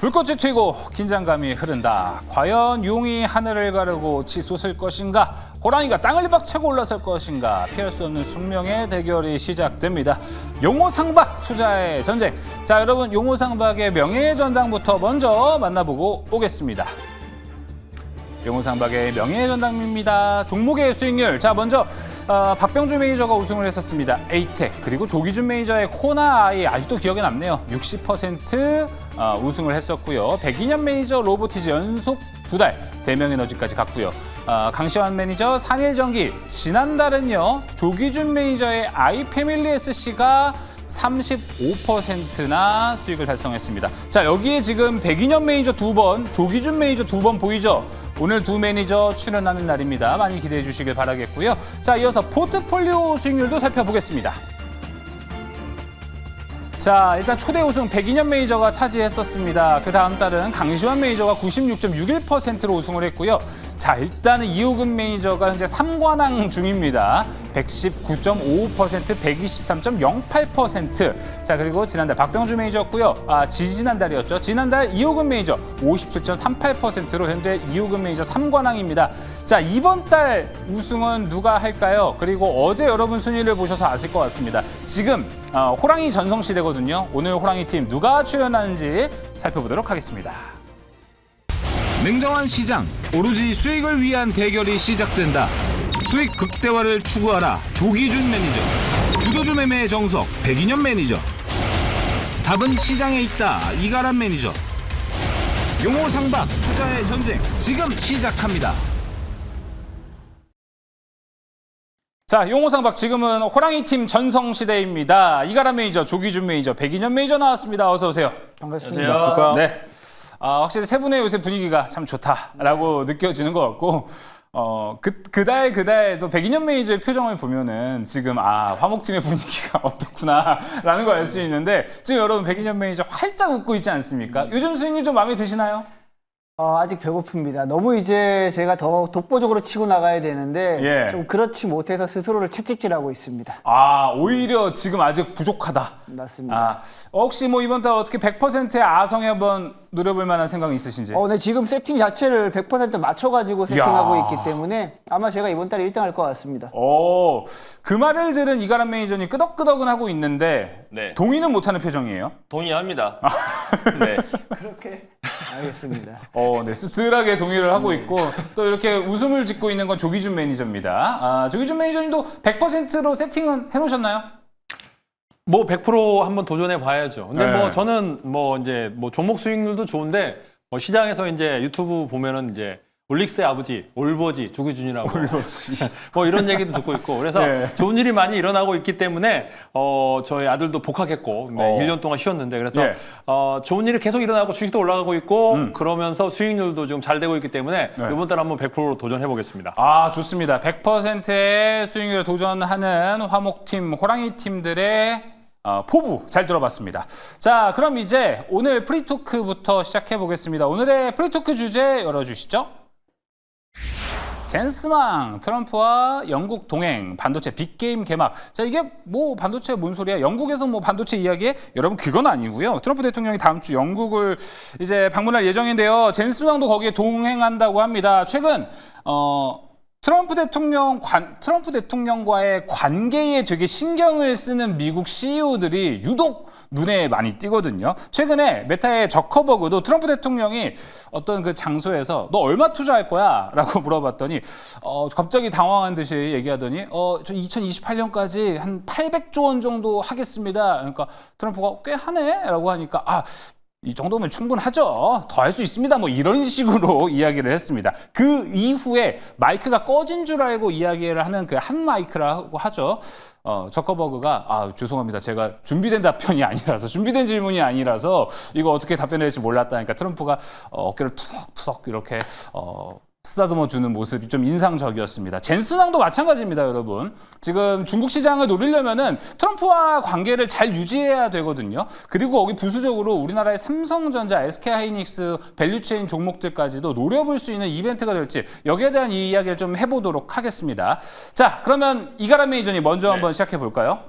불꽃이 튀고 긴장감이 흐른다. 과연 용이 하늘을 가르고 치솟을 것인가? 호랑이가 땅을 박차고 올라설 것인가? 피할 수 없는 숙명의 대결이 시작됩니다. 용호상박 투자의 전쟁. 자, 여러분 용호상박의 명예의 전당부터 먼저 만나보고 오겠습니다. 용호상박의 명예의 전당입니다. 종목의 수익률. 자, 먼저 박병주 매니저가 우승을 했었습니다. 에이텍 그리고 조기준 매니저의 코나아이 아직도 기억에 남네요. 60% 우승을 했었고요. 백인현 매니저 로보티즈 연속 2달 대명에너지까지 갔고요. 강시환 매니저 산일전기 지난달은요 조기준 매니저의 아이패밀리 SC가 35%나 수익을 달성했습니다. 자, 여기에 지금 백인현 매니저 2번, 조기준 매니저 2번 보이죠? 오늘 두 매니저 출연하는 날입니다. 많이 기대해 주시길 바라겠고요. 자, 이어서 포트폴리오 수익률도 살펴보겠습니다. 자, 일단 초대 우승 백인현 매니저가 차지했었습니다. 그 다음 달은 강시환 매니저가 96.61%로 우승을 했고요. 자, 일단은 이호근 매니저가 현재 3관왕 중입니다. 119.55%, 123.08%. 자, 그리고 지난달 박병주 매니저였고요. 지난달이었죠. 지난달 이호근 매니저 57.38%로 현재 이호근 매니저 3관왕입니다. 자, 이번 달 우승은 누가 할까요? 그리고 어제 여러분 순위를 보셔서 아실 것 같습니다. 지금 호랑이 전성시대거든요. 오늘 호랑이 팀 누가 출연하는지 살펴보도록 하겠습니다. 냉정한 시장, 오로지 수익을 위한 대결이 시작된다. 수익 극대화를 추구하라. 조기준 매니저, 주도주 매매의 정석, 백인현 매니저. 답은 시장에 있다. 이가람 매니저. 용호상박 투자의 전쟁 지금 시작합니다. 자, 용호상박 지금은 호랑이 팀 전성시대입니다. 이가람 매니저, 조기준 매니저, 백인현 매니저 나왔습니다. 어서 오세요. 반갑습니다. 안녕하십니까? 네. 확실히 세 분의 요새 분위기가 참 좋다라고 느껴지는 것 같고, 그달 또 백인현 매니저의 표정을 보면은 지금 화목팀의 분위기가 어떻구나라는 걸 알 수 있는데, 지금 여러분 백인현 매니저 활짝 웃고 있지 않습니까? 요즘 수익률 좀 마음에 드시나요? 아직 배고픕니다. 너무 이제 제가 더 독보적으로 치고 나가야 되는데 좀 그렇지 못해서 스스로를 채찍질하고 있습니다. 오히려 지금 아직 부족하다. 맞습니다. 혹시 뭐 이번 달 어떻게 100%의 아성에 한번 노려볼 만한 생각이 있으신지? 네, 지금 세팅 자체를 100% 맞춰가지고 세팅하고 있기 때문에 아마 제가 이번 달에 1등 할 것 같습니다. 그 말을 들은 이가람 매니저님 끄덕끄덕은 하고 있는데 네. 동의는 못하는 표정이에요? 동의합니다. 네. 그렇게 알겠습니다. 네, 씁쓸하게 동의를 하고 있고 또 이렇게 웃음을 짓고 있는 건 조기준 매니저입니다. 조기준 매니저님도 100%로 세팅은 해놓으셨나요? 뭐 100% 한번 도전해 봐야죠. 근데 네. 뭐 저는 뭐 이제 뭐 종목 수익률도 좋은데 뭐 시장에서 이제 유튜브 보면은 이제 올릭스의 아버지 올버지 조기준이라고 뭐 이런 얘기도 듣고 있고 그래서 네. 좋은 일이 많이 일어나고 있기 때문에 저희 아들도 복학했고 1년 동안 쉬었는데 그래서 좋은 일이 계속 일어나고 주식도 올라가고 있고 그러면서 수익률도 좀 잘 되고 있기 때문에 이번 달 한번 100% 도전해 보겠습니다. 좋습니다. 100%의 수익률에 도전하는 화목팀, 호랑이 팀들의 포부 잘 들어봤습니다. 자, 그럼 이제 오늘 프리토크부터 시작해 보겠습니다. 오늘의 프리토크 주제 열어주시죠. 젠슨왕, 트럼프와 영국 동행, 반도체 빅게임 개막. 자, 이게 뭐 반도체 뭔 소리야? 영국에서 뭐 반도체 이야기에? 여러분 그건 아니고요. 트럼프 대통령이 다음 주 영국을 이제 방문할 예정인데요. 젠슨왕도 거기에 동행한다고 합니다. 최근 트럼프 대통령과의 관계에 되게 신경을 쓰는 미국 CEO들이 유독 눈에 많이 띄거든요. 최근에 메타의 저커버그도 트럼프 대통령이 어떤 그 장소에서 너 얼마 투자할 거야? 라고 물어봤더니 갑자기 당황한 듯이 얘기하더니 저 2028년까지 한 800조 원 정도 하겠습니다. 그러니까 트럼프가 꽤 하네? 라고 하니까 이 정도면 충분하죠. 더 할 수 있습니다. 뭐 이런 식으로 이야기를 했습니다. 그 이후에 마이크가 꺼진 줄 알고 이야기를 하는 그 한 마이크라고 하죠. 저커버그가 죄송합니다. 제가 준비된 질문이 아니라서 이거 어떻게 답변해야 될지 몰랐다니까 트럼프가 어깨를 투석투석 이렇게 쓰다듬어 주는 모습이 좀 인상적이었습니다. 젠슨왕도 마찬가지입니다, 여러분. 지금 중국 시장을 노리려면은 트럼프와 관계를 잘 유지해야 되거든요. 그리고 거기 부수적으로 우리나라의 삼성전자, SK하이닉스, 밸류체인 종목들까지도 노려볼 수 있는 이벤트가 될지 여기에 대한 이야기를 좀 해보도록 하겠습니다. 자, 그러면 이가람 매니저님 먼저 한번 시작해 볼까요?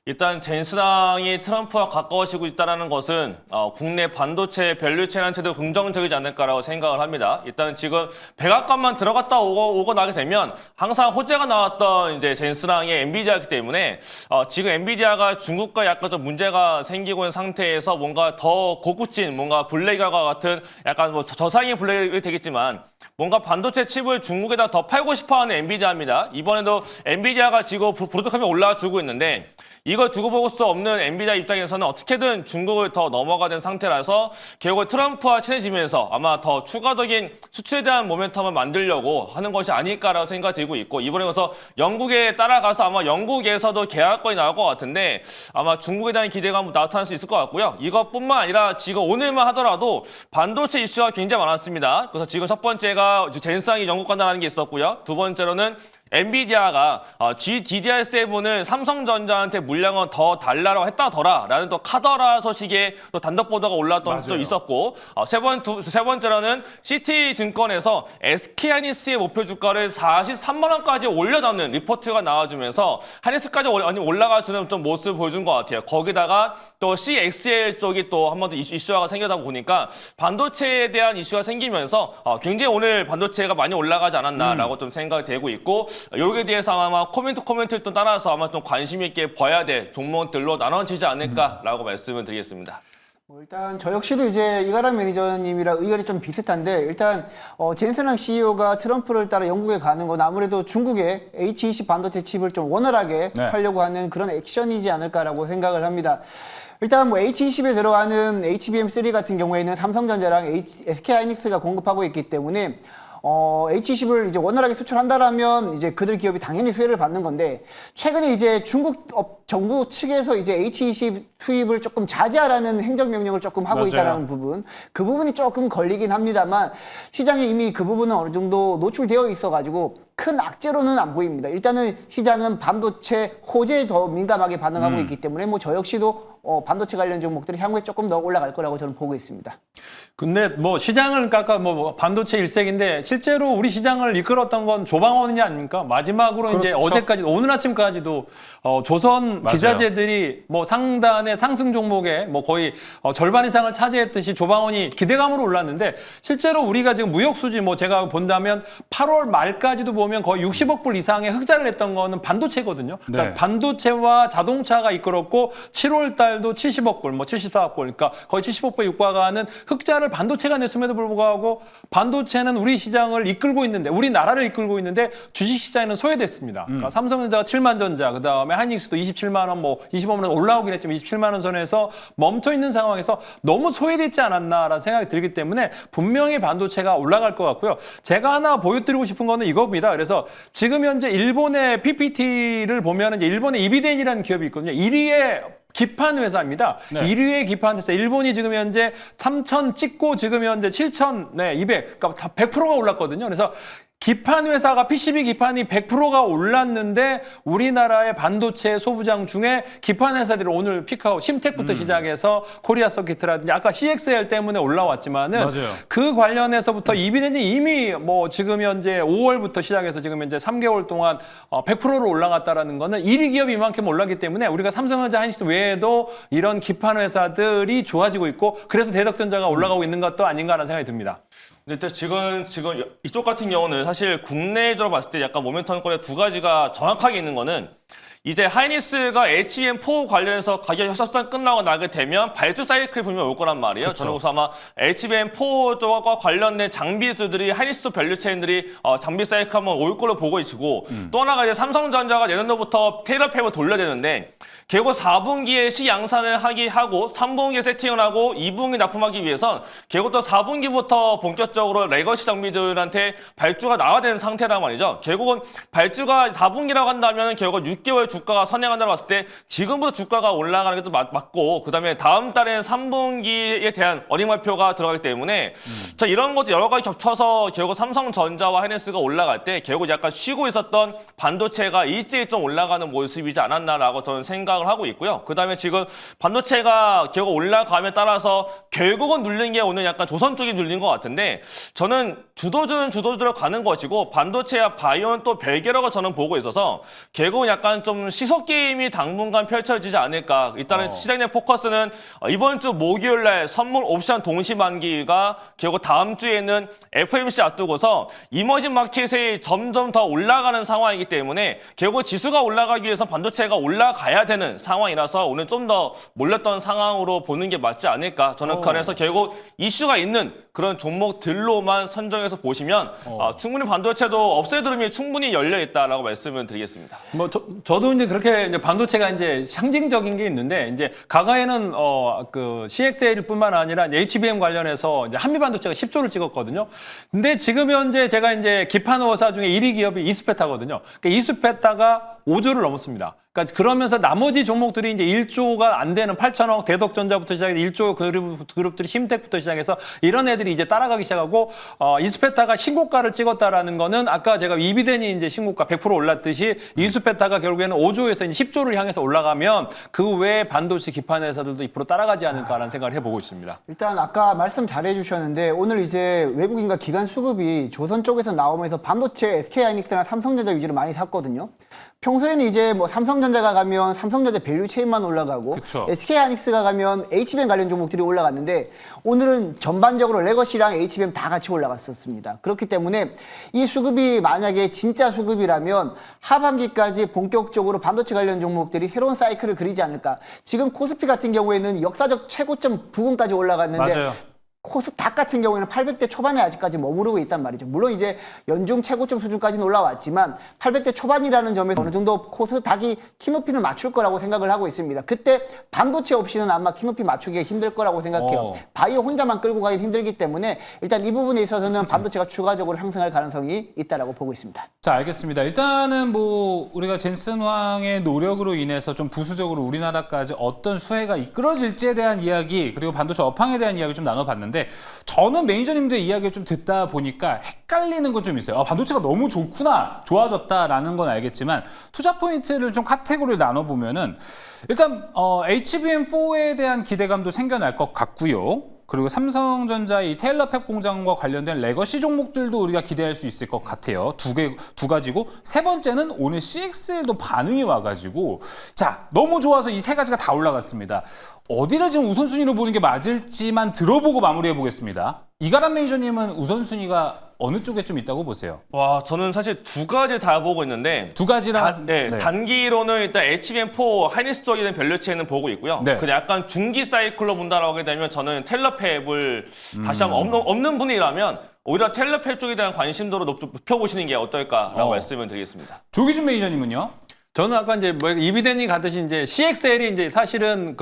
일단 젠스랑이 트럼프와 가까워지고 있다는 것은 국내 반도체 밸류체인한테도 긍정적이지 않을까라고 생각을 합니다. 일단 지금 백악관만 들어갔다 오고 나게 되면 항상 호재가 나왔던 이제 젠스랑의 엔비디아이기 때문에 지금 엔비디아가 중국과 약간 좀 문제가 생기고 있는 상태에서 뭔가 더 고급진 뭔가 블랙과 같은 약간 뭐 저상의 블랙이 되겠지만 뭔가 반도체 칩을 중국에다 더 팔고 싶어하는 엔비디아입니다. 이번에도 엔비디아가 지금 부르륵하게 올라주고 있는데 이걸 두고 볼 수 없는 엔비디아 입장에서는 어떻게든 중국을 더 넘어가는 상태라서 결국 트럼프와 친해지면서 아마 더 추가적인 수출에 대한 모멘텀을 만들려고 하는 것이 아닐까라고 생각이 들고 있고 이번에 가서 영국에 따라가서 아마 영국에서도 계약권이 나올 것 같은데 아마 중국에 대한 기대감도 나타날 수 있을 것 같고요. 이것뿐만 아니라 지금 오늘만 하더라도 반도체 이슈가 굉장히 많았습니다. 그래서 지금 첫 번째가 젠스랑이 영국 간다는 게 있었고요. 두 번째로는 엔비디아가 GDDR7을 삼성전자한테 물량을 더 달라고 했다더라라는 또 카더라 소식에 또 단독 보도가 올라왔던 적도 있었고 세 번째로는 CT증권에서 SK하이닉스의 목표 주가를 43만 원까지 올려잡는 리포트가 나와주면서 하이닉스까지 올라가주는 좀 모습을 보여준 것 같아요. 거기다가 또 CXL 쪽이 또 한 번 더 이슈화가 생겨다 보니까 반도체에 대한 이슈가 생기면서 굉장히 오늘 반도체가 많이 올라가지 않았나라고 좀 생각이 되고 있고 여기에 대해서 아마 코멘트를 또 따라서 아마 좀 관심 있게 봐야 될 종목들로 나눠지지 않을까라고 말씀을 드리겠습니다. 일단 저 역시도 이제 이가람 매니저님이랑 의견이 좀 비슷한데 일단 젠슨랑 CEO가 트럼프를 따라 영국에 가는 건 아무래도 중국의 H20 반도체 칩을 좀 원활하게 팔려고 하는 그런 액션이지 않을까라고 생각을 합니다. 일단 뭐 H20에 들어가는 HBM3 같은 경우에는 삼성전자랑 SK하이닉스가 공급하고 있기 때문에 H20을 이제 원활하게 수출한다라면 이제 그들 기업이 당연히 수혜를 받는 건데 최근에 이제 중국 정부 측에서 이제 H20 수입을 조금 자제하라는 행정명령을 조금 하고 있다는 부분 그 부분이 조금 걸리긴 합니다만 시장에 이미 그 부분은 어느 정도 노출되어 있어가지고 큰 악재로는 안 보입니다. 일단은 시장은 반도체 호재에 더 민감하게 반응하고 있기 때문에 뭐 저 역시도 반도체 관련 종목들이 향후에 조금 더 올라갈 거라고 저는 보고 있습니다. 근데 뭐 시장을 아까 뭐 반도체 일색인데 실제로 우리 시장을 이끌었던 건 조방원이 아닙니까? 마지막으로 이제 어제까지 오늘 아침까지도 조선 기자재들이 뭐 상단의 상승 종목에 뭐 거의 절반 이상을 차지했듯이 조방원이 기대감으로 올랐는데 실제로 우리가 지금 무역 수지 뭐 제가 본다면 8월 말까지도 보면 거의 60억 불 이상의 흑자를 냈던 거는 반도체거든요. 그러니까 반도체와 자동차가 이끌었고 7월 달도 70억 불, 뭐 74억 불, 그러니까 거의 70억 불에 육박하는 흑자를 반도체가 냈음에도 불구하고 반도체는 우리 시장을 이끌고 있는데 우리나라를 이끌고 있는데 주식시장에는 소외됐습니다. 그러니까 삼성전자가 7만 전자, 그 다음에 하이닉스도 27만 원, 뭐 25만 원 올라오긴 했지만 27만 원 선에서 멈춰 있는 상황에서 너무 소외됐지 않았나라는 생각이 들기 때문에 분명히 반도체가 올라갈 것 같고요. 제가 하나 보여드리고 싶은 거는 이겁니다. 그래서 지금 현재 일본의 PPT를 보면 이제 일본의 이비덴이라는 기업이 있거든요. 1위의 기판 회사입니다. 1위의 기판 회사. 일본이 지금 현재 3,000 찍고 지금 현재 7,200. 그러니까 다 100%가 올랐거든요. 그래서 기판 회사가 PCB 기판이 100%가 올랐는데 우리나라의 반도체 소부장 중에 기판 회사들이 오늘 피크아웃 심텍부터 시작해서 코리아 서킷이라든지 아까 CXL 때문에 올라왔지만은 그 관련해서부터 이비덴이 이미 뭐 지금 현재 5월부터 시작해서 지금 현재 3개월 동안 100%로 올라갔다라는 거는 1위 기업이 이만큼 올랐기 때문에 우리가 삼성전자 하이닉스 외에도 이런 기판 회사들이 좋아지고 있고 그래서 대덕전자가 올라가고 있는 것도 아닌가라는 생각이 듭니다. 근데 지금 이쪽 같은 경우는 사실 국내적으로 봤을 때 약간 모멘텀거리 두 가지가 정확하게 있는 거는 이제 하이닉스가 HBM4 관련해서 가격 협상성 끝나고 나게 되면 발주 사이클이 분명히 올 거란 말이에요. 저는 그래서 아마 HBM4 쪽과 관련된 장비들이 하이닉스 밸류체인들이 장비 사이클 한번 올 걸로 보고 있고 또 하나가 이제 삼성전자가 내년도부터 테일러팹을 돌려야 되는데 결국 4분기에 시양산을 하고 3분기에 세팅을 하고 2분기 납품하기 위해선 결국 또 4분기부터 본격적으로 레거시 장비들한테 발주가 나와야 되는 상태란 말이죠. 결국은 발주가 4분기라고 한다면 결국 6개월 주가가 선행한다고 봤을 때 지금부터 주가가 올라가는 게 또 맞고 그다음에 다음 달에는 3분기에 대한 어닝 발표가 들어가기 때문에 자 이런 것도 여러 가지 겹쳐서 결국 삼성전자와 하이닉스가 올라갈 때 결국 약간 쉬고 있었던 반도체가 일제히 좀 올라가는 모습이지 않았나라고 저는 생각을 하고 있고요. 그다음에 지금 반도체가 결국 올라감에 따라서 결국은 눌린 게 오늘 약간 조선 쪽이 눌린 것 같은데 저는 주도주는 주도주로 가는 것이고 반도체와 바이오는 또 별개라고 저는 보고 있어서 결국은 약간 좀 좀 시속 게임이 당분간 펼쳐지지 않을까. 일단은 시장 내 포커스는 이번 주 목요일 날 선물 옵션 동시 만기가 결국 다음 주에는 FOMC 앞두고서 이머징 마켓이 점점 더 올라가는 상황이기 때문에 결국 지수가 올라가기 위해서 반도체가 올라가야 되는 상황이라서 오늘 좀 더 몰렸던 상황으로 보는 게 맞지 않을까. 저는 그래서 결국 이슈가 있는 그런 종목들로만 선정해서 보시면 충분히 반도체도 업사이드 흐름이 충분히 열려 있다라고 말씀을 드리겠습니다. 뭐 저도 이제 그렇게 이제 반도체가 이제 상징적인 게 있는데 이제 과거에는 그 CXL뿐만 아니라 이제 HBM 관련해서 이제 한미반도체가 10조를 찍었거든요. 근데 지금 현재 제가 이제 기판호사 중에 1위 기업이 이스페타거든요. 그러니까 이스페타가 5조를 넘었습니다. 그러니까 그러면서 나머지 종목들이 이제 1조가 안 되는 8천억 대덕전자부터 시작해서 1조 그룹들이 힘텍부터 시작해서 이런 애들이 이제 따라가기 시작하고 이스페타가 신고가를 찍었다라는 거는 아까 제가 이비덴이 이제 신고가 100% 올랐듯이 이스페타가 결국에는 5조에서 이제 10조를 향해서 올라가면 그 외에 반도체 기판 회사들도 2% 따라가지 않을까라는 생각을 해보고 있습니다. 일단 아까 말씀 잘해 주셨는데 오늘 이제 외국인과 기관 수급이 조선 쪽에서 나오면서 반도체 SK하이닉스나 삼성전자 위주로 많이 샀거든요. 평소에는 이제 뭐 삼성전자가 가면 삼성전자 밸류 체인만 올라가고 그쵸. SK하이닉스가 가면 HBM 관련 종목들이 올라갔는데 오늘은 전반적으로 레거시랑 HBM 다 같이 올라갔었습니다. 그렇기 때문에 이 수급이 만약에 진짜 수급이라면 하반기까지 본격적으로 반도체 관련 종목들이 새로운 사이클을 그리지 않을까. 지금 코스피 같은 경우에는 역사적 최고점 부근까지 올라갔는데 맞아요. 코스닥 같은 경우에는 800대 초반에 아직까지 머무르고 있단 말이죠. 물론 이제 연중 최고점 수준까지는 올라왔지만 800대 초반이라는 점에서 어느 정도 코스닥이 키높이는 맞출 거라고 생각을 하고 있습니다. 그때 반도체 없이는 아마 키높이 맞추기가 힘들 거라고 생각해요. 바이오 혼자만 끌고 가긴 힘들기 때문에 일단 이 부분에 있어서는 반도체가 추가적으로 상승할 가능성이 있다라고 보고 있습니다. 자, 알겠습니다. 일단은 뭐 우리가 젠슨 왕의 노력으로 인해서 좀 부수적으로 우리나라까지 어떤 수혜가 이끌어질지에 대한 이야기 그리고 반도체 업황에 대한 이야기 좀 나눠봤는데 저는 매니저님들 이야기를 좀 듣다 보니까 헷갈리는 건 좀 있어요. 반도체가 너무 좋구나, 좋아졌다라는 건 알겠지만 투자 포인트를 좀 카테고리를 나눠보면은 일단 HBM4에 대한 기대감도 생겨날 것 같고요. 그리고 삼성전자의 이 테일러 팹 공장과 관련된 레거시 종목들도 우리가 기대할 수 있을 것 같아요. 두 가지고 세 번째는 오늘 CXL도 반응이 와가지고 자 너무 좋아서 이 세 가지가 다 올라갔습니다. 어디를 지금 우선순위로 보는 게 맞을지만 들어보고 마무리해 보겠습니다. 이가람 매니저님은 우선순위가 어느 쪽에 좀 있다고 보세요? 와, 저는 사실 두 가지 다 보고 있는데 두 가지랑 단기로는 일단 HBM4 하이닉스 쪽에 대한 밸류체는 보고 있고요. 네. 근데 약간 중기 사이클로 본다라고 하게 되면 저는 텔러팹을 다시 한번 없는 분이라면 오히려 텔러팹 쪽에 대한 관심도를 높여보시는 게 어떨까라고 말씀을 드리겠습니다. 조기준 매니저님은요? 저는 아까 이제 뭐 이비덴이 가듯이 이제 CXL이 이제 사실은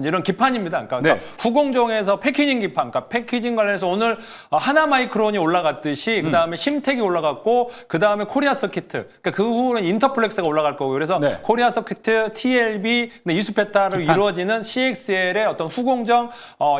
이런 기판입니다. 그러니까 후공정에서 패키징 기판, 그러니까 패키징 관련해서 오늘 하나마이크론이 올라갔듯이 그 다음에 심텍이 올라갔고 그 다음에 코리아 서키트, 그러니까 그 후는 인터플렉스가 올라갈 거고 그래서 코리아 서키트, TLB, 이수페타로 이루어지는 CXL의 어떤 후공정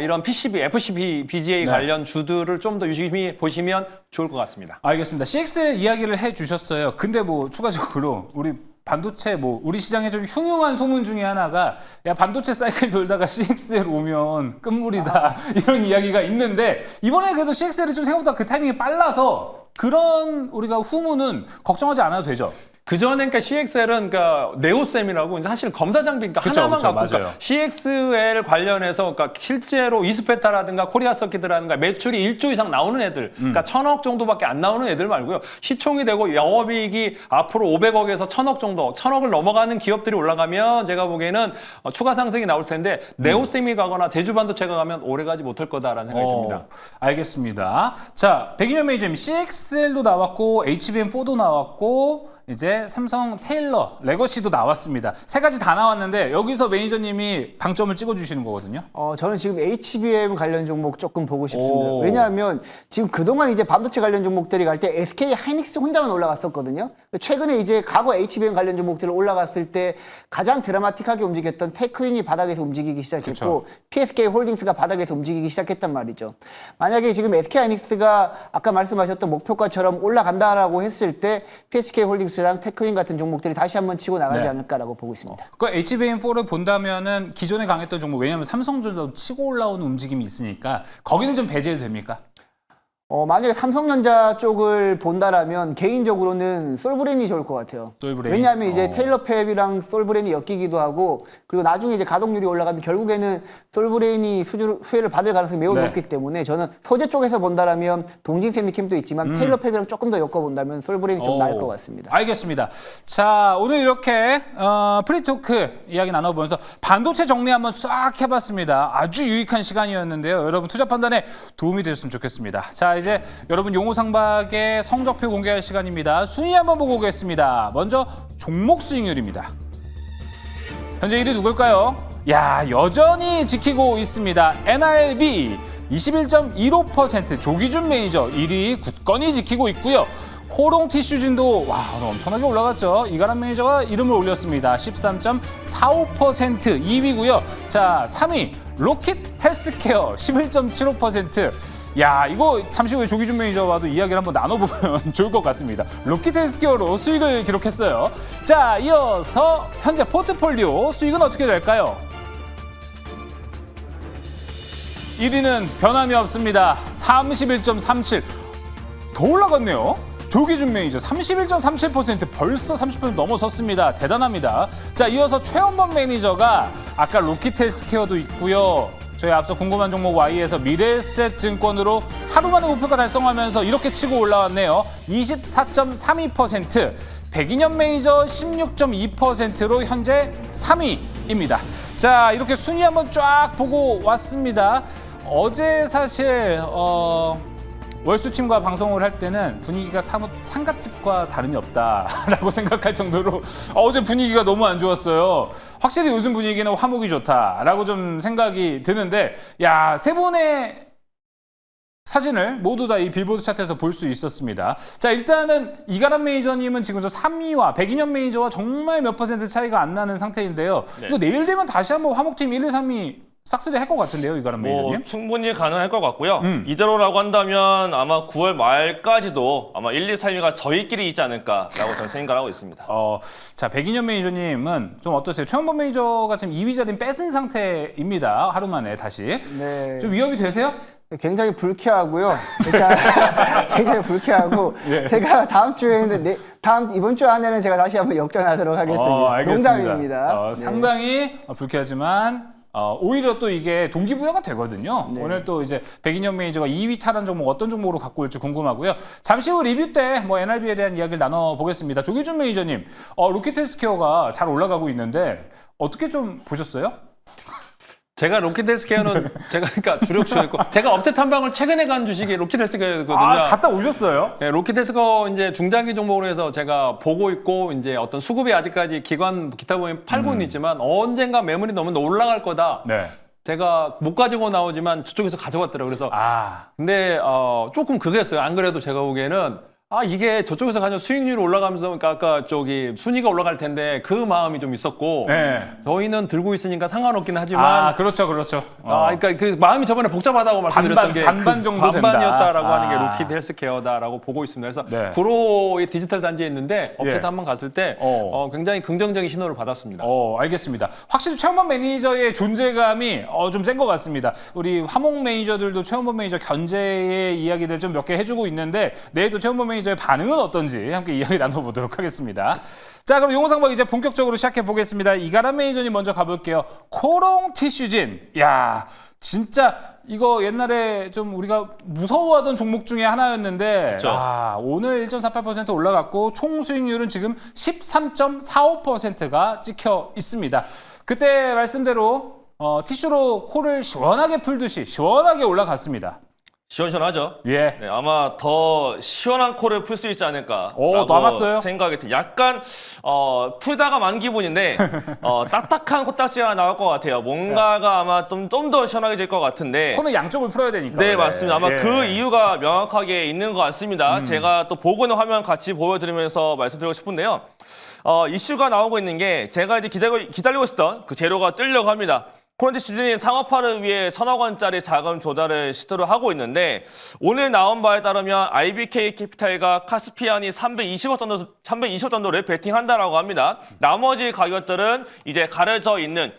이런 PCB, FCB, BGA 관련 주들을 좀 더 유심히 보시면 좋을 것 같습니다. 알겠습니다. CXL 이야기를 해주셨어요. 근데 뭐 추가적으로 우리 반도체 우리 시장에 좀 흉흉한 소문 중에 하나가 야 반도체 사이클 돌다가 CXL 오면 끝물이다 이런 이야기가 있는데 이번에 그래도 CXL이 좀 생각보다 그 타이밍이 빨라서 그런 우리가 후문은 걱정하지 않아도 되죠. 그 전에 그러니까 CXL은 그러니까 네오셈이라고 사실 검사 장비 그러니까 하나만 갖고 그러니까 CXL 관련해서 그러니까 실제로 이스페타라든가 코리아 서킷이라든가 매출이 1조 이상 나오는 애들 그러니까 1,000억 정도밖에 안 나오는 애들 말고요. 시총이 되고 영업이익이 앞으로 500억에서 1,000억 정도 1,000억을 넘어가는 기업들이 올라가면 제가 보기에는 추가 상승이 나올 텐데 네오셈이 가거나 제주반도체가 가면 오래가지 못할 거다라는 생각이 듭니다. 알겠습니다. 자, 백인현 매니저님 CXL도 나왔고 HBM4도 나왔고 이제 삼성 테일러, 레거시도 나왔습니다. 세 가지 다 나왔는데 여기서 매니저님이 방점을 찍어주시는 거거든요. 저는 지금 HBM 관련 종목 조금 보고 싶습니다. 왜냐하면 지금 그동안 이제 반도체 관련 종목들이 갈 때 SK 하이닉스 혼자만 올라갔었거든요. 최근에 이제 과거 HBM 관련 종목들을 올라갔을 때 가장 드라마틱하게 움직였던 테크윈이 바닥에서 움직이기 시작했고 PSK 홀딩스가 바닥에서 움직이기 시작했단 말이죠. 만약에 지금 SK 하이닉스가 아까 말씀하셨던 목표가처럼 올라간다라고 했을 때 PSK 홀딩스 랑 테크윈 같은 종목들이 다시 한번 치고 나가지 않을까라고 보고 있습니다. 그 HBM4를 본다면은 기존에 강했던 종목 왜냐하면 삼성전자도 치고 올라오는 움직임이 있으니까 거기는 좀 배제도 됩니까? 만약에 삼성전자 쪽을 본다라면 개인적으로는 솔브레인이 좋을 것 같아요. 솔브레인. 왜냐하면 이제 테일러 팹이랑 솔브레인이 엮이기도 하고 그리고 나중에 이제 가동률이 올라가면 결국에는 솔브레인이 수혜를 받을 가능성이 매우 네. 높기 때문에 저는 소재 쪽에서 본다라면 동진 세미캠도 있지만 테일러 팹이랑 조금 더 엮어본다면 솔브레인이 좀 나을 것 같습니다. 알겠습니다. 자, 오늘 이렇게 프리토크 이야기 나눠보면서 반도체 정리 한번 싹 해봤습니다. 아주 유익한 시간이었는데요. 여러분 투자 판단에 도움이 되셨으면 좋겠습니다. 자, 이제 여러분 용호상박의 성적표 공개할 시간입니다. 순위 한번 보고 오겠습니다. 먼저 종목 수익률입니다. 현재 1위 누굴까요? 야, 여전히 지키고 있습니다. NRB 21.15%, 조기준 매니저 1위 굳건히 지키고 있고요. 코롱 티슈진도 와, 오늘 엄청나게 올라갔죠. 이가람 매니저가 이름을 올렸습니다. 13.45% 2위고요. 자, 3위 로킷 헬스케어 11.75%. 야, 이거 잠시 후에 조기준 매니저와도 이야기를 한번 나눠보면 좋을 것 같습니다. 로킷 헬스케어로 수익을 기록했어요. 자, 이어서 현재 포트폴리오 수익은 어떻게 될까요? 1위는 변함이 없습니다. 31.37. 더 올라갔네요. 조기준 매니저 31.37%, 벌써 30% 넘어섰습니다. 대단합니다. 자, 이어서 최원범 매니저가 아까 로킷 헬스케어도 있고요. 저희 앞서 궁금한 종목 Y에서 미래에셋 증권으로 하루 만에 목표가 달성하면서 이렇게 치고 올라왔네요. 24.32%, 백인현 매니저 16.2%로 현재 3위입니다. 자, 이렇게 순위 한번 쫙 보고 왔습니다. 어제 사실 월수팀과 방송을 할 때는 분위기가 사뭇 상갓집과 다름이 없다라고 생각할 정도로 어제 분위기가 너무 안 좋았어요. 확실히 요즘 분위기는 화목이 좋다라고 좀 생각이 드는데, 야, 세 분의 사진을 모두 다 이 빌보드 차트에서 볼 수 있었습니다. 자, 일단은 이가람 매니저님은 지금 저 3위와 백인현 매니저와 정말 몇 퍼센트 차이가 안 나는 상태인데요. 네. 이거 내일 되면 다시 한번 화목팀 1, 2, 3위 싹쓸이 할 것 같은데요, 이가람 매니저님? 충분히 가능할 것 같고요. 이대로라고 한다면 아마 9월 말까지도 아마 1, 2, 3위가 저희끼리 있지 않을까라고 저는 생각하고 있습니다. 자, 백인현 매니저님은 좀 어떠세요? 최원범 매니저가 지금 2위 자리는 뺏은 상태입니다. 하루 만에 다시. 네. 좀 위협이 되세요? 굉장히 불쾌하고요. 일단 굉장히 불쾌하고 제가 다음 주에는 이번 주 안에는 제가 다시 한번 역전하도록 하겠습니다. 알겠습니다. 농담입니다. 네. 상당히 불쾌하지만 오히려 또 이게 동기부여가 되거든요. 네. 오늘 또 이제 백인현 매니저가 2위 탈환 종목 어떤 종목으로 갖고 올지 궁금하고요. 잠시 후 리뷰 때 뭐 NRB에 대한 이야기를 나눠보겠습니다. 조기준 매니저님, 로켓 헬스케어가 잘 올라가고 있는데 어떻게 좀 보셨어요? 제가 로켓 헬스케어는 제가 그러니까 주력 주였고 제가 업체 탐방을 최근에 간 주식이 로켓 헬스케어거든요. 갔다 오셨어요? 네, 로켓 헬스케어 이제 중장기 종목으로 해서 제가 보고 있고 이제 어떤 수급이 아직까지 기관 기타 부분에 팔고는 있지만 언젠가 매물이 너무 올라갈 거다. 네. 제가 못 가지고 나오지만 저쪽에서 가져갔더라고요. 그래서 근데 조금 그랬어요. 안 그래도 제가 보기에는 이게 저쪽에서 가면 수익률이 올라가면서 그러니까 아까 저기 순위가 올라갈 텐데 그 마음이 좀 있었고 네. 저희는 들고 있으니까 상관없긴 하지만 그렇죠. 그러니까 그 마음이 저번에 복잡하다고 말씀드렸던 게 반반 정도 된다. 반반이었다라고 하는 게 로킷 헬스케어다라고 보고 있습니다. 그래서 네. 구로의 디지털 단지에 있는데 업체에 예. 한번 갔을 때 굉장히 긍정적인 신호를 받았습니다. 알겠습니다. 확실히 최원범 매니저의 존재감이 좀 센 것 같습니다. 우리 화목 매니저들도 최원범 매니저 견제의 이야기들 좀 몇 개 해주고 있는데 내일도 최원범 매니저의 반응은 어떤지 함께 이야기 나눠보도록 하겠습니다. 자, 그럼 용호상박 이제 본격적으로 시작해 보겠습니다. 이가람 매니저님 먼저 가볼게요. 코롱 티슈진. 야, 진짜 이거 옛날에 좀 우리가 무서워하던 종목 중에 하나였는데 그렇죠. 오늘 1.48% 올라갔고 총 수익률은 지금 13.45%가 찍혀 있습니다. 그때 말씀대로 티슈로 코를 시원하게 풀듯이 시원하게 올라갔습니다. 시원시원하죠? 예. 네, 아마 더 시원한 코를 풀 수 있지 않을까 남았어요? 생각이 들어요. 약간 풀다가 만 기분인데 딱딱한 코딱지가 나올 것 같아요. 뭔가가 아마 좀 더 시원하게 될 것 같은데 코는 양쪽을 풀어야 되니까. 네, 맞습니다. 아마 예. 그 이유가 명확하게 있는 것 같습니다. 제가 또 보고 있는 화면 같이 보여드리면서 말씀드리고 싶은데요. 이슈가 나오고 있는 게 제가 이제 기다리고 있었던 그 재료가 뜨려고 합니다. 코런트 시즌이 상업화를 위해 1,000억 원짜리 자금 조달을 시도를 하고 있는데 오늘 나온 바에 따르면 IBK 캐피탈과 카스피안이 320억 정도를 베팅한다라고 합니다. 나머지 가격들은 이제 가려져 있는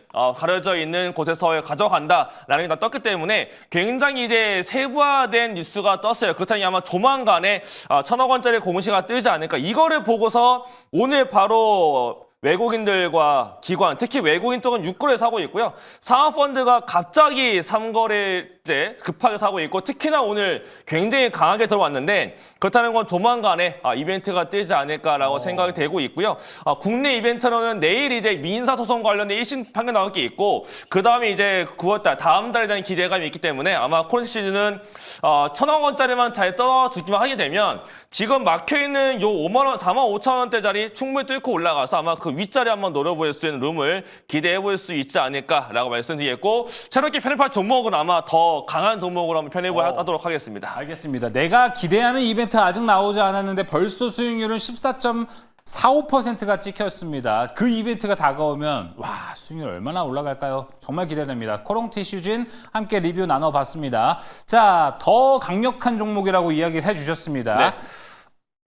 곳에서 가져간다라는 게 다 떴기 때문에 굉장히 이제 세부화된 뉴스가 떴어요. 그렇다니 아마 조만간에 1,000억 원짜리 공시가 뜨지 않을까. 이거를 보고서 오늘 바로 외국인들과 기관, 특히 외국인 쪽은 6거래 사고 있고요. 상하펀드가 갑자기 3거래제 급하게 사고 있고 특히나 오늘 굉장히 강하게 들어왔는데 그렇다는 건 조만간에 이벤트가 뜨지 않을까라고 생각이 되고 있고요. 국내 이벤트로는 내일 이제 민사소송 관련된 1심 판결 나올 게 있고 그 다음에 이제 9월달 다음 달에 대한 기대감이 있기 때문에 아마 코런트 시즌은 1,000억 원짜리만 잘 떠주기만 하게 되면 지금 막혀있는 요 5만 원, 4만 5천 원대짜리 충분히 뚫고 올라가서 아마 그 윗자리 한번 노려볼 수 있는 룸을 기대해볼 수 있지 않을까라고 말씀드리겠고 새롭게 편입할 종목은 아마 더 강한 종목으로 한번 편입을 하도록 하겠습니다. 알겠습니다. 내가 기대하는 이벤트 아직 나오지 않았는데 벌써 수익률은 14.45%가 찍혔습니다. 그 이벤트가 다가오면 와 수익률 얼마나 올라갈까요? 정말 기대됩니다. 코런트 시즌 함께 리뷰 나눠봤습니다. 자, 더 강력한 종목이라고 이야기를 해주셨습니다. 네.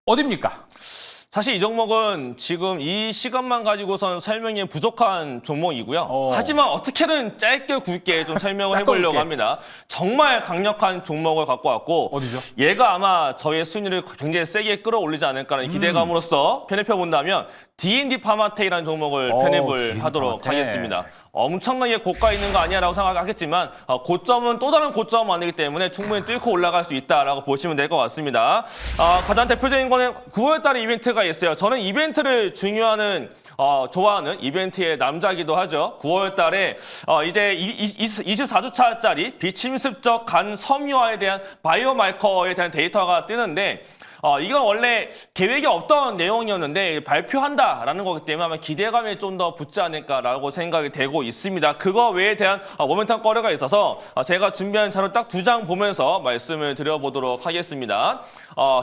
어디입니까? 사실 이 종목은 지금 이 시간만 가지고선 설명이 부족한 종목이고요. 하지만 어떻게든 짧게 굵게 좀 설명을 해보려고 합니다. 정말 강력한 종목을 갖고 왔고 어디죠? 얘가 아마 저의 순위를 굉장히 세게 끌어올리지 않을까라는 기대감으로서 편입해 본다면 D&D 파마텍이라는 종목을 편입을 D&D 하도록 파마텍. 하겠습니다. 엄청나게 고가 있는 거 아니야라고 생각하겠지만 고점은 또 다른 고점은 아니기 때문에 충분히 뚫고 올라갈 수 있다라고 보시면 될 것 같습니다. 가장 대표적인 거는 9월달에 이벤트가 있어요. 저는 이벤트를 좋아하는 이벤트의 남자기도 하죠. 9월달에 이제 24주차짜리 비침습적 간 섬유화에 대한 바이오마이커에 대한 데이터가 뜨는데 이건 원래 계획이 없던 내용이었는데 발표한다라는 거기 때문에 아마 기대감이 좀 더 붙지 않을까라고 생각이 되고 있습니다. 그거 외에 대한 모멘텀 거래가 있어서 제가 준비한 자료 딱 2장 보면서 말씀을 드려보도록 하겠습니다.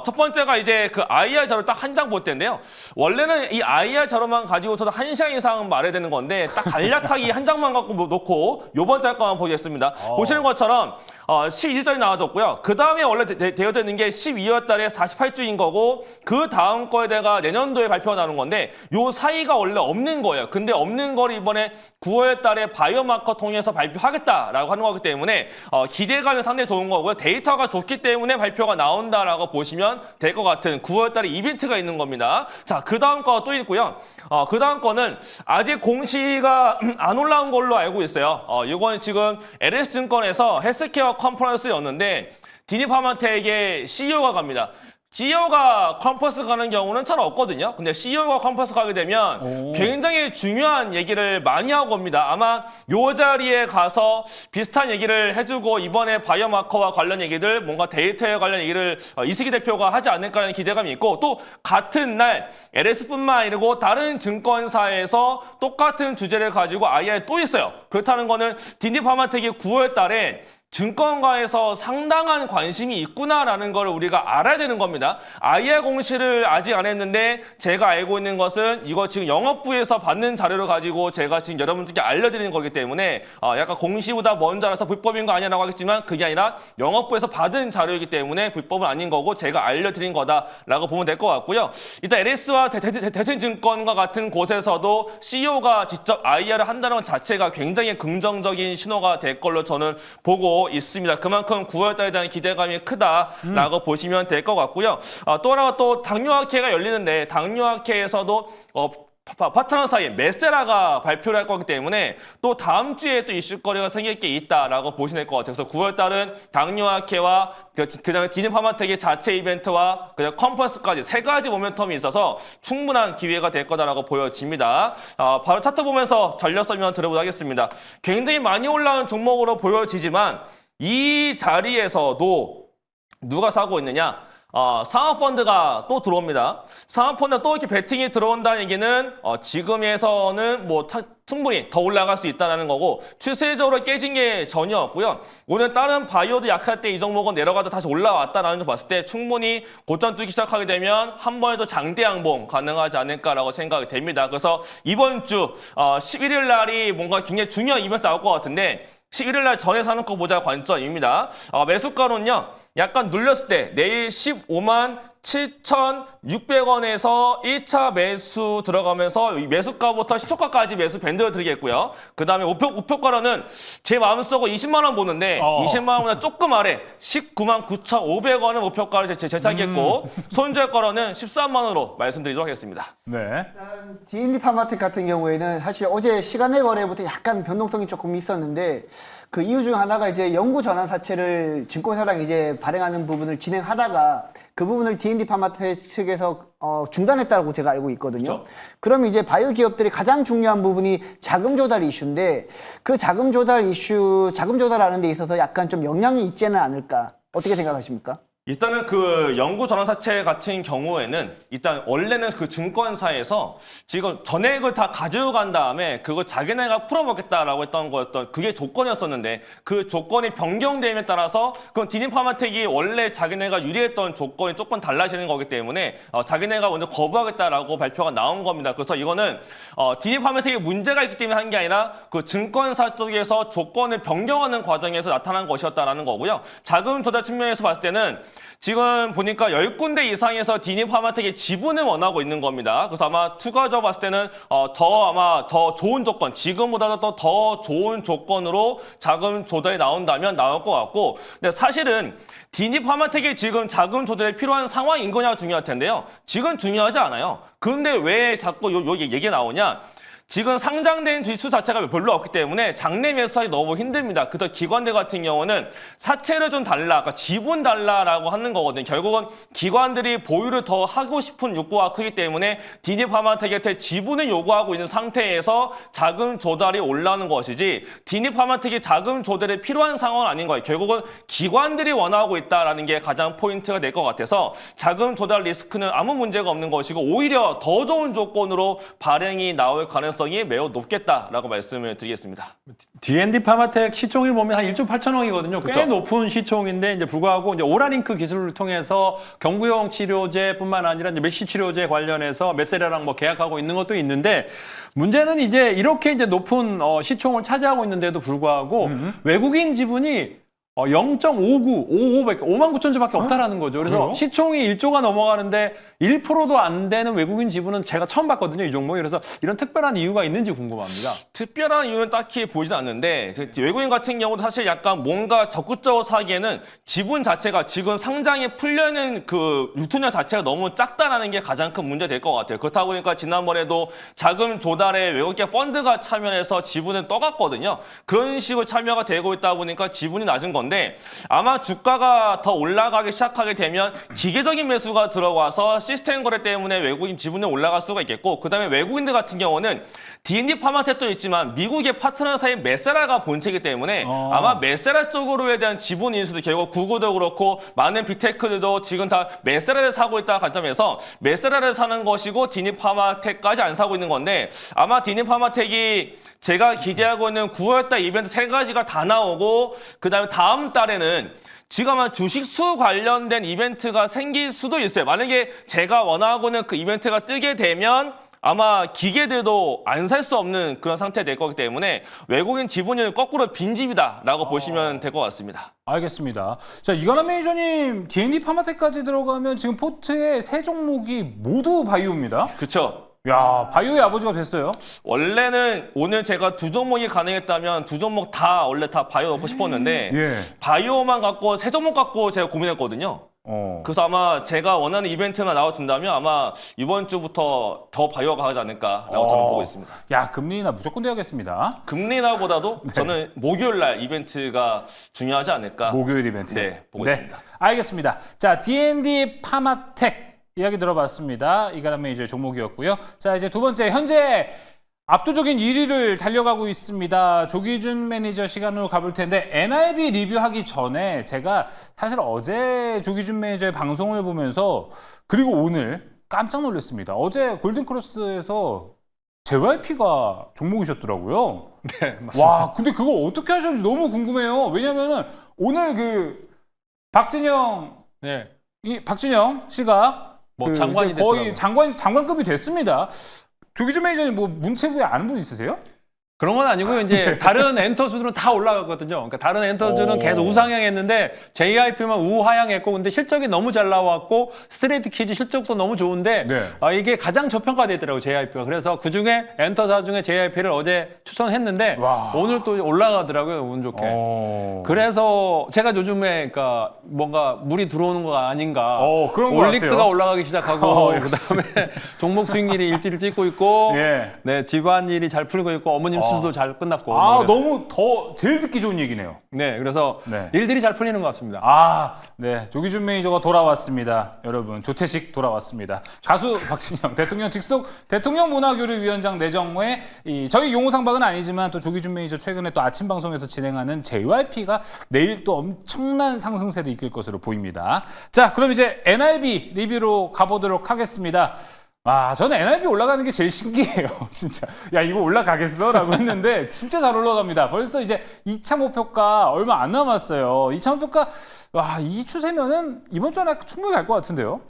첫 번째가 이제 그 IR 자료 딱 한 장 볼 텐데요. 원래는 이 IR 자료만 가지고서도 1시간 이상 말해야 되는 건데 딱 간략하게 이 한 장만 갖고 놓고 요번 달 거만 보겠습니다. 보시는 것처럼 12주짜리 나와줬고요. 그 다음에 원래 되어져 있는 게 12월 달에 48주인 거고 그 다음 거에다가 내년도에 발표가 나오는 건데 요 사이가 원래 없는 거예요. 근데 없는 거를 이번에 9월 달에 바이오마커 통해서 발표하겠다라고 하는 거기 때문에 기대감이 상당히 좋은 거고요. 데이터가 좋기 때문에 발표가 나온다라고 보시면 될 것 같은 9월 달에 이벤트가 있는 겁니다. 자, 그 다음 거가 또 있고요. 그 다음 거는 아직 공시가 안 올라온 걸로 알고 있어요. 이건 지금 LS증권에서 헬스케어 컨퍼런스였는데 디니파마텍의 CEO가 갑니다. CEO가 컨퍼런스 가는 경우는 잘 없거든요. 근데 CEO가 컨퍼런스 가게 되면 굉장히 중요한 얘기를 많이 하고 옵니다. 아마 요 자리에 가서 비슷한 얘기를 해주고 이번에 바이오마커와 관련 얘기들, 뭔가 데이터에 관련 얘기를 이승기 대표가 하지 않을까라는 기대감이 있고 또 같은 날 LS뿐만 아니고 다른 증권사에서 똑같은 주제를 가지고 IR 또 있어요. 그렇다는 거는 디니파마텍이 9월 달에 증권가에서 상당한 관심이 있구나라는 걸 우리가 알아야 되는 겁니다. IR 공시를 아직 안 했는데 제가 알고 있는 것은 이거 지금 영업부에서 받는 자료를 가지고 제가 지금 여러분들께 알려드리는 거기 때문에 약간 공시보다 먼저 알아서 불법인 거 아니냐라고 하겠지만 그게 아니라 영업부에서 받은 자료이기 때문에 불법은 아닌 거고 제가 알려드린 거다라고 보면 될 것 같고요. 일단 LS와 대신증권과 같은 곳에서도 CEO가 직접 IR을 한다는 것 자체가 굉장히 긍정적인 신호가 될 걸로 저는 보고 있습니다. 그만큼 9월달에 대한 기대감이 크다라고 보시면 될 것 같고요. 또 하나가 또 당뇨학회가 열리는데 당뇨학회에서도 파트너 사이에 메세라가 발표를 할 거기 때문에 또 다음 주에 또 이슈거리가 생길 게 있다라고 보시면 될 것 같아요. 그래서 9월달은 당뇨학회와 그다음에 디니파마텍의 자체 이벤트와 그다음 컨퍼런스까지 세 가지 모멘텀이 있어서 충분한 기회가 될 거다라고 보여집니다. 바로 차트 보면서 전략 설명 들어보도록 하겠습니다. 굉장히 많이 올라온 종목으로 보여지지만 이 자리에서도 누가 사고 있느냐? 상하펀드가 또 들어옵니다. 상하펀드가 또 이렇게 베팅이 들어온다는 얘기는 지금에서는 뭐 충분히 더 올라갈 수 있다는 거고 추세적으로 깨진 게 전혀 없고요. 오늘 다른 바이오도 약할 때 이 종목은 내려가다 다시 올라왔다라는 걸 봤을 때 충분히 고점 뚫기 시작하게 되면 한 번에 더 장대 양봉 가능하지 않을까라고 생각이 됩니다. 그래서 이번 주 11일 날이 뭔가 굉장히 중요한 이벤트 나올 것 같은데 11일 날 전에 사는 거 보자 관점입니다. 매수가로는요. 약간 눌렸을 때 내일 15만 7,600원에서 1차 매수 들어가면서 매수가부터 시초가까지 매수 밴드를 드리겠고요. 그 다음에 우표가로는 제 마음속으로 20만 원 보는데 20만 원보다 조금 아래 19만 9,500원을 목표가를 제시하겠고 손절가로는 13만 원으로 말씀드리도록 하겠습니다. 네. D&D 파마텍 같은 경우에는 사실 어제 시간내 거래부터 약간 변동성이 조금 있었는데 그 이유 중 하나가 이제 영구 전환 사채를 증권사랑 이제 발행하는 부분을 진행하다가 그 부분을 D&D 파마텍 측에서 중단했다고 제가 알고 있거든요. 그렇죠. 그럼 이제 바이오 기업들이 가장 중요한 부분이 자금 조달 이슈인데 그 자금 조달하는 데 있어서 약간 좀 영향이 있지는 않을까? 어떻게 생각하십니까? 일단은 그 영구 전환사채 같은 경우에는 일단 원래는 그 증권사에서 지금 전액을 다 가지고 간 다음에 그걸 자기네가 풀어먹겠다라고 했던 거였던 그게 조건이었었는데 그 조건이 변경됨에 따라서 그럼 디니파마텍이 원래 자기네가 유리했던 조건이 조금 달라지는 거기 때문에 자기네가 먼저 거부하겠다라고 발표가 나온 겁니다. 그래서 이거는 디니파마텍에 문제가 있기 때문에 한 게 아니라 그 증권사 쪽에서 조건을 변경하는 과정에서 나타난 것이었다라는 거고요. 자금 조달 측면에서 봤을 때는 지금 보니까 10군데 이상에서 디니파마텍의 지분을 원하고 있는 겁니다. 그래서 아마 추가적으로 봤을 때는 더 좋은 조건, 지금보다도 더 좋은 조건으로 자금 조달이 나온다면 나올 것 같고, 근데 사실은 디니파마텍이 지금 자금 조달이 필요한 상황인 거냐가 중요할 텐데요. 지금 중요하지 않아요. 그런데 왜 자꾸 여기 얘기가 나오냐? 지금 상장된 지수 자체가 별로 없기 때문에 장내 매수하기 너무 힘듭니다. 그래서 기관들 같은 경우는 사채를 좀 달라, 그러니까 지분 달라라고 하는 거거든요. 결국은 기관들이 보유를 더 하고 싶은 욕구가 크기 때문에 디니파마텍한테 지분을 요구하고 있는 상태에서 자금 조달이 올라오는 것이지 디니파마텍이 자금 조달이 필요한 상황은 아닌 거예요. 결국은 기관들이 원하고 있다라는 게 가장 포인트가 될 것 같아서 자금 조달 리스크는 아무 문제가 없는 것이고 오히려 더 좋은 조건으로 발행이 나올 가능성이 매우 높겠다라고 말씀을 드리겠습니다. D&D 파마텍 시총을 보면 한 1조 8천억이거든요. 꽤 그쵸? 높은 시총인데 이제 불구하고 이제 오라링크 기술을 통해서 경구용 치료제뿐만 아니라 이제 메시 치료제 관련해서 메세라랑 뭐 계약하고 있는 것도 있는데 문제는 이제 이렇게 이제 높은 시총을 차지하고 있는데도 불구하고 외국인 지분이 0.59, 5만 9천 주밖에 없다라는 거죠. 그래서 그래요? 시총이 1조가 넘어가는데 1%도 안 되는 외국인 지분은 제가 처음 봤거든요, 이 종목이. 그래서 이런 특별한 이유가 있는지 궁금합니다. 특별한 이유는 딱히 보이진 않는데 외국인 같은 경우도 사실 약간 뭔가 적극적으로 사기에는 지분 자체가 지금 상장에 풀려있는 그 유통량 자체가 너무 작다라는 게 가장 큰 문제 될 것 같아요. 그렇다 보니까 지난번에도 자금 조달에 외국계 펀드가 참여해서 지분을 떠갔거든요. 그런 식으로 참여가 되고 있다 보니까 지분이 낮은 건데 아마 주가가 더 올라가기 시작하게 되면 기계적인 매수가 들어와서 시스템 거래 때문에 외국인 지분이 올라갈 수가 있겠고 그 다음에 외국인들 같은 경우는 D&D 파마텍도 있지만 미국의 파트너사인 메세라가 본체이기 때문에 아마 메세라 쪽으로에 대한 지분 인수도 결국 구글도 그렇고 많은 빅테크들도 지금 다 메세라를 사고 있다 관점에서 메세라를 사는 것이고 D&D 파마텍까지 안 사고 있는 건데 아마 D&D 파마텍이 제가 기대하고 있는 9월달 이벤트 3가지가 다 나오고 그 다음에 다음 달에는 지금 아마 주식수 관련된 이벤트가 생길 수도 있어요. 만약에 제가 원하고는 그 이벤트가 뜨게 되면 아마 기계들도 안 살 수 없는 그런 상태가 될 거기 때문에 외국인 지분율 거꾸로 빈집이다라고 보시면 될 것 같습니다. 알겠습니다. 자, 이관환 매니저님, D&D 파마텍까지 들어가면 지금 포트의 세 종목이 모두 바이오입니다. 그렇죠. 야, 바이오의 아버지가 됐어요. 원래는 오늘 제가 두 종목이 가능했다면 두 종목 다 원래 다 바이오 넣고 싶었는데 예. 바이오만 갖고 세 종목 갖고 제가 고민했거든요. 그래서 아마 제가 원하는 이벤트만 나와준다면 아마 이번 주부터 더 바이오가 하지 않을까라고 저는 보고 있습니다. 야, 금리나 무조건 돼야겠습니다. 금리나보다도 저는 목요일 날 이벤트가 중요하지 않을까. 목요일 이벤트. 네, 보고 있습니다. 알겠습니다. 자, D&D 파마텍 이야기 들어봤습니다. 이관환 매니저의 종목이었고요. 자, 이제 두 번째 현재 압도적인 1위를 달려가고 있습니다. 조기준 매니저 시간으로 가볼 텐데 NRB 리뷰하기 전에 제가 사실 어제 조기준 매니저의 방송을 보면서 그리고 오늘 깜짝 놀랐습니다. 어제 골든크로스에서 JYP가 종목이셨더라고요. 네, 맞습니다. 와, 근데 그거 어떻게 하셨는지 너무 궁금해요. 왜냐면은 오늘 그 박진영 네. 박진영 씨가 뭐 그 장관이 이제 거의 됐더라고요. 장관급이 됐습니다. 조기준 매니저님 뭐 문체부에 아는 분 있으세요? 그런 건 아니고요. 이제 다른 엔터주들은 다 올라갔거든요. 그러니까 다른 엔터주는 오. 계속 우상향했는데 JYP만 우하향했고 근데 실적이 너무 잘 나왔고 스트레이트 키즈 실적도 너무 좋은데 네. 이게 가장 저평가되더라고요. JYP가. 그래서 그중에 엔터사 중에 JYP를 어제 추천했는데 와. 오늘 또 올라가더라고요. 운 좋게. 그래서 제가 요즘에 그러니까 뭔가 물이 들어오는 거 아닌가. 그런 것 올릭스가 같아요. 올라가기 시작하고 그다음에 종목 수익률이 일지를 찍고 있고 예. 네, 집안일이 잘 풀리고 있고 어머님 수술도 잘 끝났고. 아, 뭐 그래서. 너무 제일 듣기 좋은 얘기네요. 네, 그래서 네. 일들이 잘 풀리는 것 같습니다. 아, 네. 조기준 매니저가 돌아왔습니다. 여러분, 조태식 돌아왔습니다. 가수 박진영, 대통령 직속 대통령문화교류위원장 내정무에 저희 용호상박은 아니지만 또 조기준 매니저 최근에 또 아침 방송에서 진행하는 JYP가 내일 또 엄청난 상승세를 이끌 것으로 보입니다. 자, 그럼 이제 NRB 리뷰로 가보도록 하겠습니다. 아, 저는 NRB 올라가는 게 제일 신기해요. 진짜. 야, 이거 올라가겠어? 라고 했는데 진짜 잘 올라갑니다. 벌써 이제 2차 목표가 얼마 안 남았어요. 2차 목표가 와, 이 추세면은 이번 주 안에 충분히 갈 것 같은데요.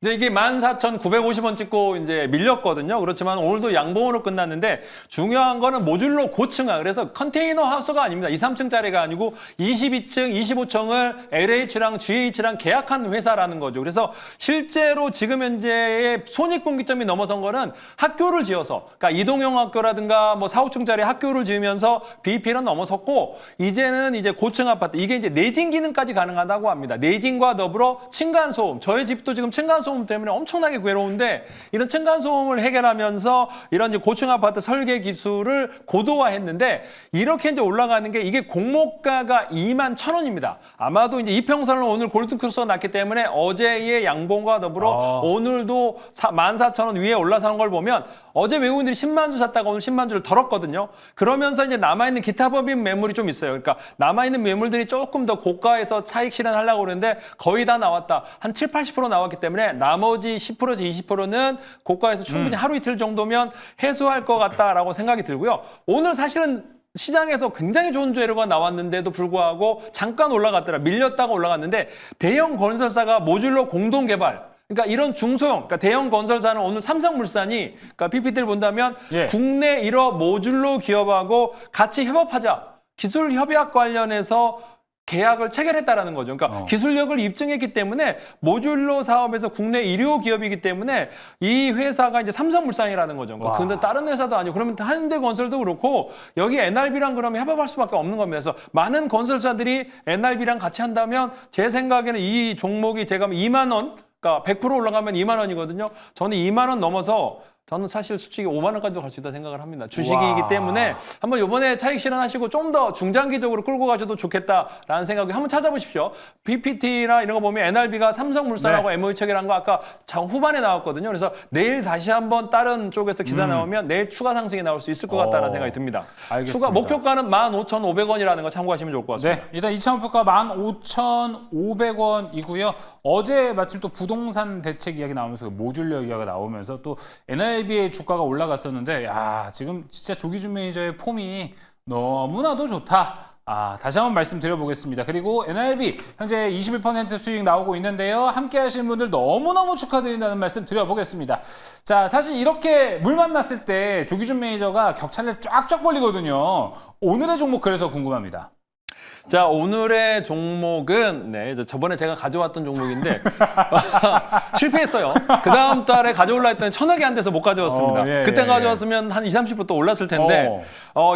이제 이게 14,950원 찍고 이제 밀렸거든요. 그렇지만 오늘도 양봉으로 끝났는데 중요한 거는 모듈로 고층화. 그래서 컨테이너 하우스가 아닙니다. 2, 3층짜리가 아니고 22층, 25층을 LH랑 GH랑 계약한 회사라는 거죠. 그래서 실제로 지금 현재의 손익분기점이 넘어선 거는 학교를 지어서, 그러니까 이동형 학교라든가 뭐 4, 5층짜리 학교를 지으면서 BP는 넘어섰고 이제는 이제 고층 아파트, 이게 이제 내진 기능까지 가능하다고 합니다. 내진과 더불어 층간소음. 저희 집도 지금 층간소음 때문에 엄청나게 괴로운데 이런 층간소음을 해결하면서 이런 이제 고층 아파트 설계 기술을 고도화했는데 이렇게 이제 올라가는 게 이게 공모가가 21,000원입니다. 아마도 이제 이평선을 오늘 골든크로스가 났기 때문에 어제의 양봉과 더불어 오늘도 14,000원 위에 올라서는 걸 보면 어제 외국인들이 10만 주 샀다가 오늘 10만 주를 덜었거든요. 그러면서 이제 남아있는 기타 법인 매물이 좀 있어요. 그러니까 남아있는 매물들이 조금 더 고가에서 차익 실현하려고 그러는데 거의 다 나왔다. 한 7, 80% 나왔기 때문에 나머지 10%에서 20%는 고가에서 충분히 하루 이틀 정도면 해소할 것 같다라고 생각이 들고요. 오늘 사실은 시장에서 굉장히 좋은 재료가 나왔는데도 불구하고 잠깐 올라갔더라. 밀렸다가 올라갔는데 대형 건설사가 모듈러 공동 개발, 그러니까 이런 중소형, 그러니까 대형 건설사는 오늘 삼성물산이, 그러니까 PPT를 본다면 예. 국내 1호 모듈러 기업하고 같이 협업하자. 기술 협약 관련해서 계약을 체결했다라는 거죠. 그러니까 기술력을 입증했기 때문에 모듈러 사업에서 국내 1호 기업이기 때문에 이 회사가 이제 삼성물산이라는 거죠. 그러니까 근데 다른 회사도 아니고 그러면 현대건설도 그렇고 여기 NRB랑 그러면 협업할 수밖에 없는 겁니다. 그래서 많은 건설사들이 NRB랑 같이 한다면 제 생각에는 이 종목이 제가 2만 원, 그러니까 100% 올라가면 2만 원이거든요. 저는 2만 원 넘어서 저는 사실 솔직히 5만 원까지도 갈 수 있다 생각을 합니다. 주식이기 와. 때문에 한번 이번에 차익 실현하시고 좀 더 중장기적으로 끌고 가셔도 좋겠다라는 생각이 한번 찾아보십시오. BPT나 이런 거 보면 NRB가 삼성물산하고 MOU 체결한 거 아까 후반에 나왔거든요. 그래서 내일 다시 한번 다른 쪽에서 기사 나오면 내일 추가 상승이 나올 수 있을 것 같다는 생각이 듭니다. 알겠습니다. 추가 목표가는 15,500원이라는 거 참고하시면 좋을 것 같습니다. 네, 일단 2차 목표가 15,500원이고요. 어제 마침 또 부동산 대책 이야기 나오면서 모듈러 이야기가 나오면서 또 NRB의 주가가 올라갔었는데, 야, 지금 진짜 조기준 매니저의 폼이 너무나도 좋다. 아, 다시 한번 말씀드려보겠습니다. 그리고 NRB 현재 21% 수익 나오고 있는데요. 함께 하시는 분들 너무너무 축하드린다는 말씀 드려보겠습니다. 자, 사실 이렇게 물 만났을 때 조기준 매니저가 격차를 쫙쫙 벌리거든요. 오늘의 종목 그래서 궁금합니다. 자, 오늘의 종목은, 네, 저번에 제가 가져왔던 종목인데, 실패했어요. 그 다음 달에 가져올라 했더니 1,000억이 안 돼서 못 가져왔습니다. 예, 그때 예, 가져왔으면 한 20, 30% 올랐을 텐데,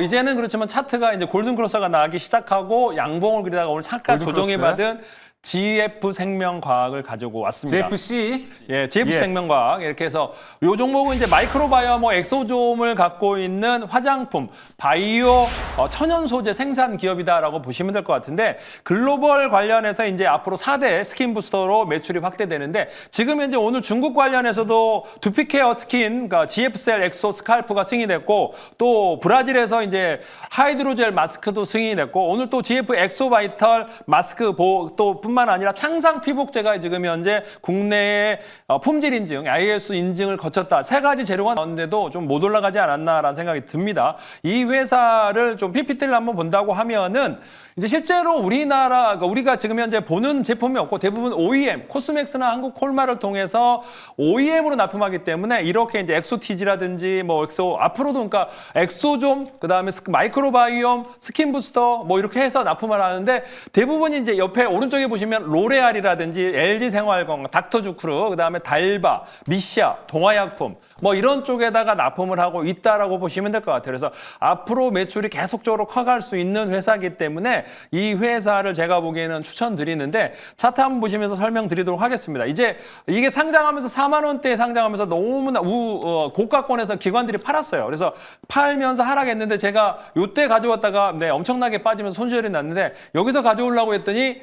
이제는 그렇지만 차트가 이제 골든크로스가 나기 시작하고 양봉을 그리다가 오늘 잠깐 골든크로스? 조정해 받은 GF 생명과학을 가지고 왔습니다. GFC. 예, GF 생명과학 이렇게 해서 요 종목은 이제 마이크로바이오 엑소좀을 갖고 있는 화장품, 바이오 천연 소재 생산 기업이다라고 보시면 될 것 같은데 글로벌 관련해서 이제 앞으로 4대 스킨 부스터로 매출이 확대되는데 지금 현재 오늘 중국 관련해서도 두피케어 스킨, 그러니까 GF셀 엑소 스칼프가 승인됐고 또 브라질에서 이제 하이드로젤 마스크도 승인됐고 오늘 또 GF 엑소바이탈 마스크 또 뿐만 아니라 창상 피복제가 지금 현재 국내에 품질 인증, IS 인증을 거쳤다. 세 가지 재료가 나왔는데도 좀 못 올라가지 않았나라는 생각이 듭니다. 이 회사를 좀 PPT를 한번 본다고 하면은 이제 실제로 그러니까 우리가 지금 현재 보는 제품이 없고 대부분 OEM, 코스맥스나 한국 콜마를 통해서 OEM으로 납품하기 때문에 이렇게 이제 엑소티지라든지 뭐 엑소 앞으로도 그러니까 엑소좀 그다음에 마이크로바이옴, 스킨부스터 뭐 이렇게 해서 납품을 하는데 대부분이 이제 옆에 오른쪽에 보시면 로레알이라든지 LG생활건강, 닥터주크루, 그다음에 달바, 미샤, 동화약품 뭐 이런 쪽에다가 납품을 하고 있다라고 보시면 될 것 같아요. 그래서 앞으로 매출이 계속적으로 커갈 수 있는 회사이기 때문에 이 회사를 제가 보기에는 추천드리는데 차트 한번 보시면서 설명드리도록 하겠습니다. 이제 이게 상장하면서 4만 원대에 상장하면서 너무나 고가권에서 기관들이 팔았어요. 그래서 팔면서 하락했는데 제가 이때 가져왔다가 엄청나게 빠지면서 손실이 났는데 여기서 가져오려고 했더니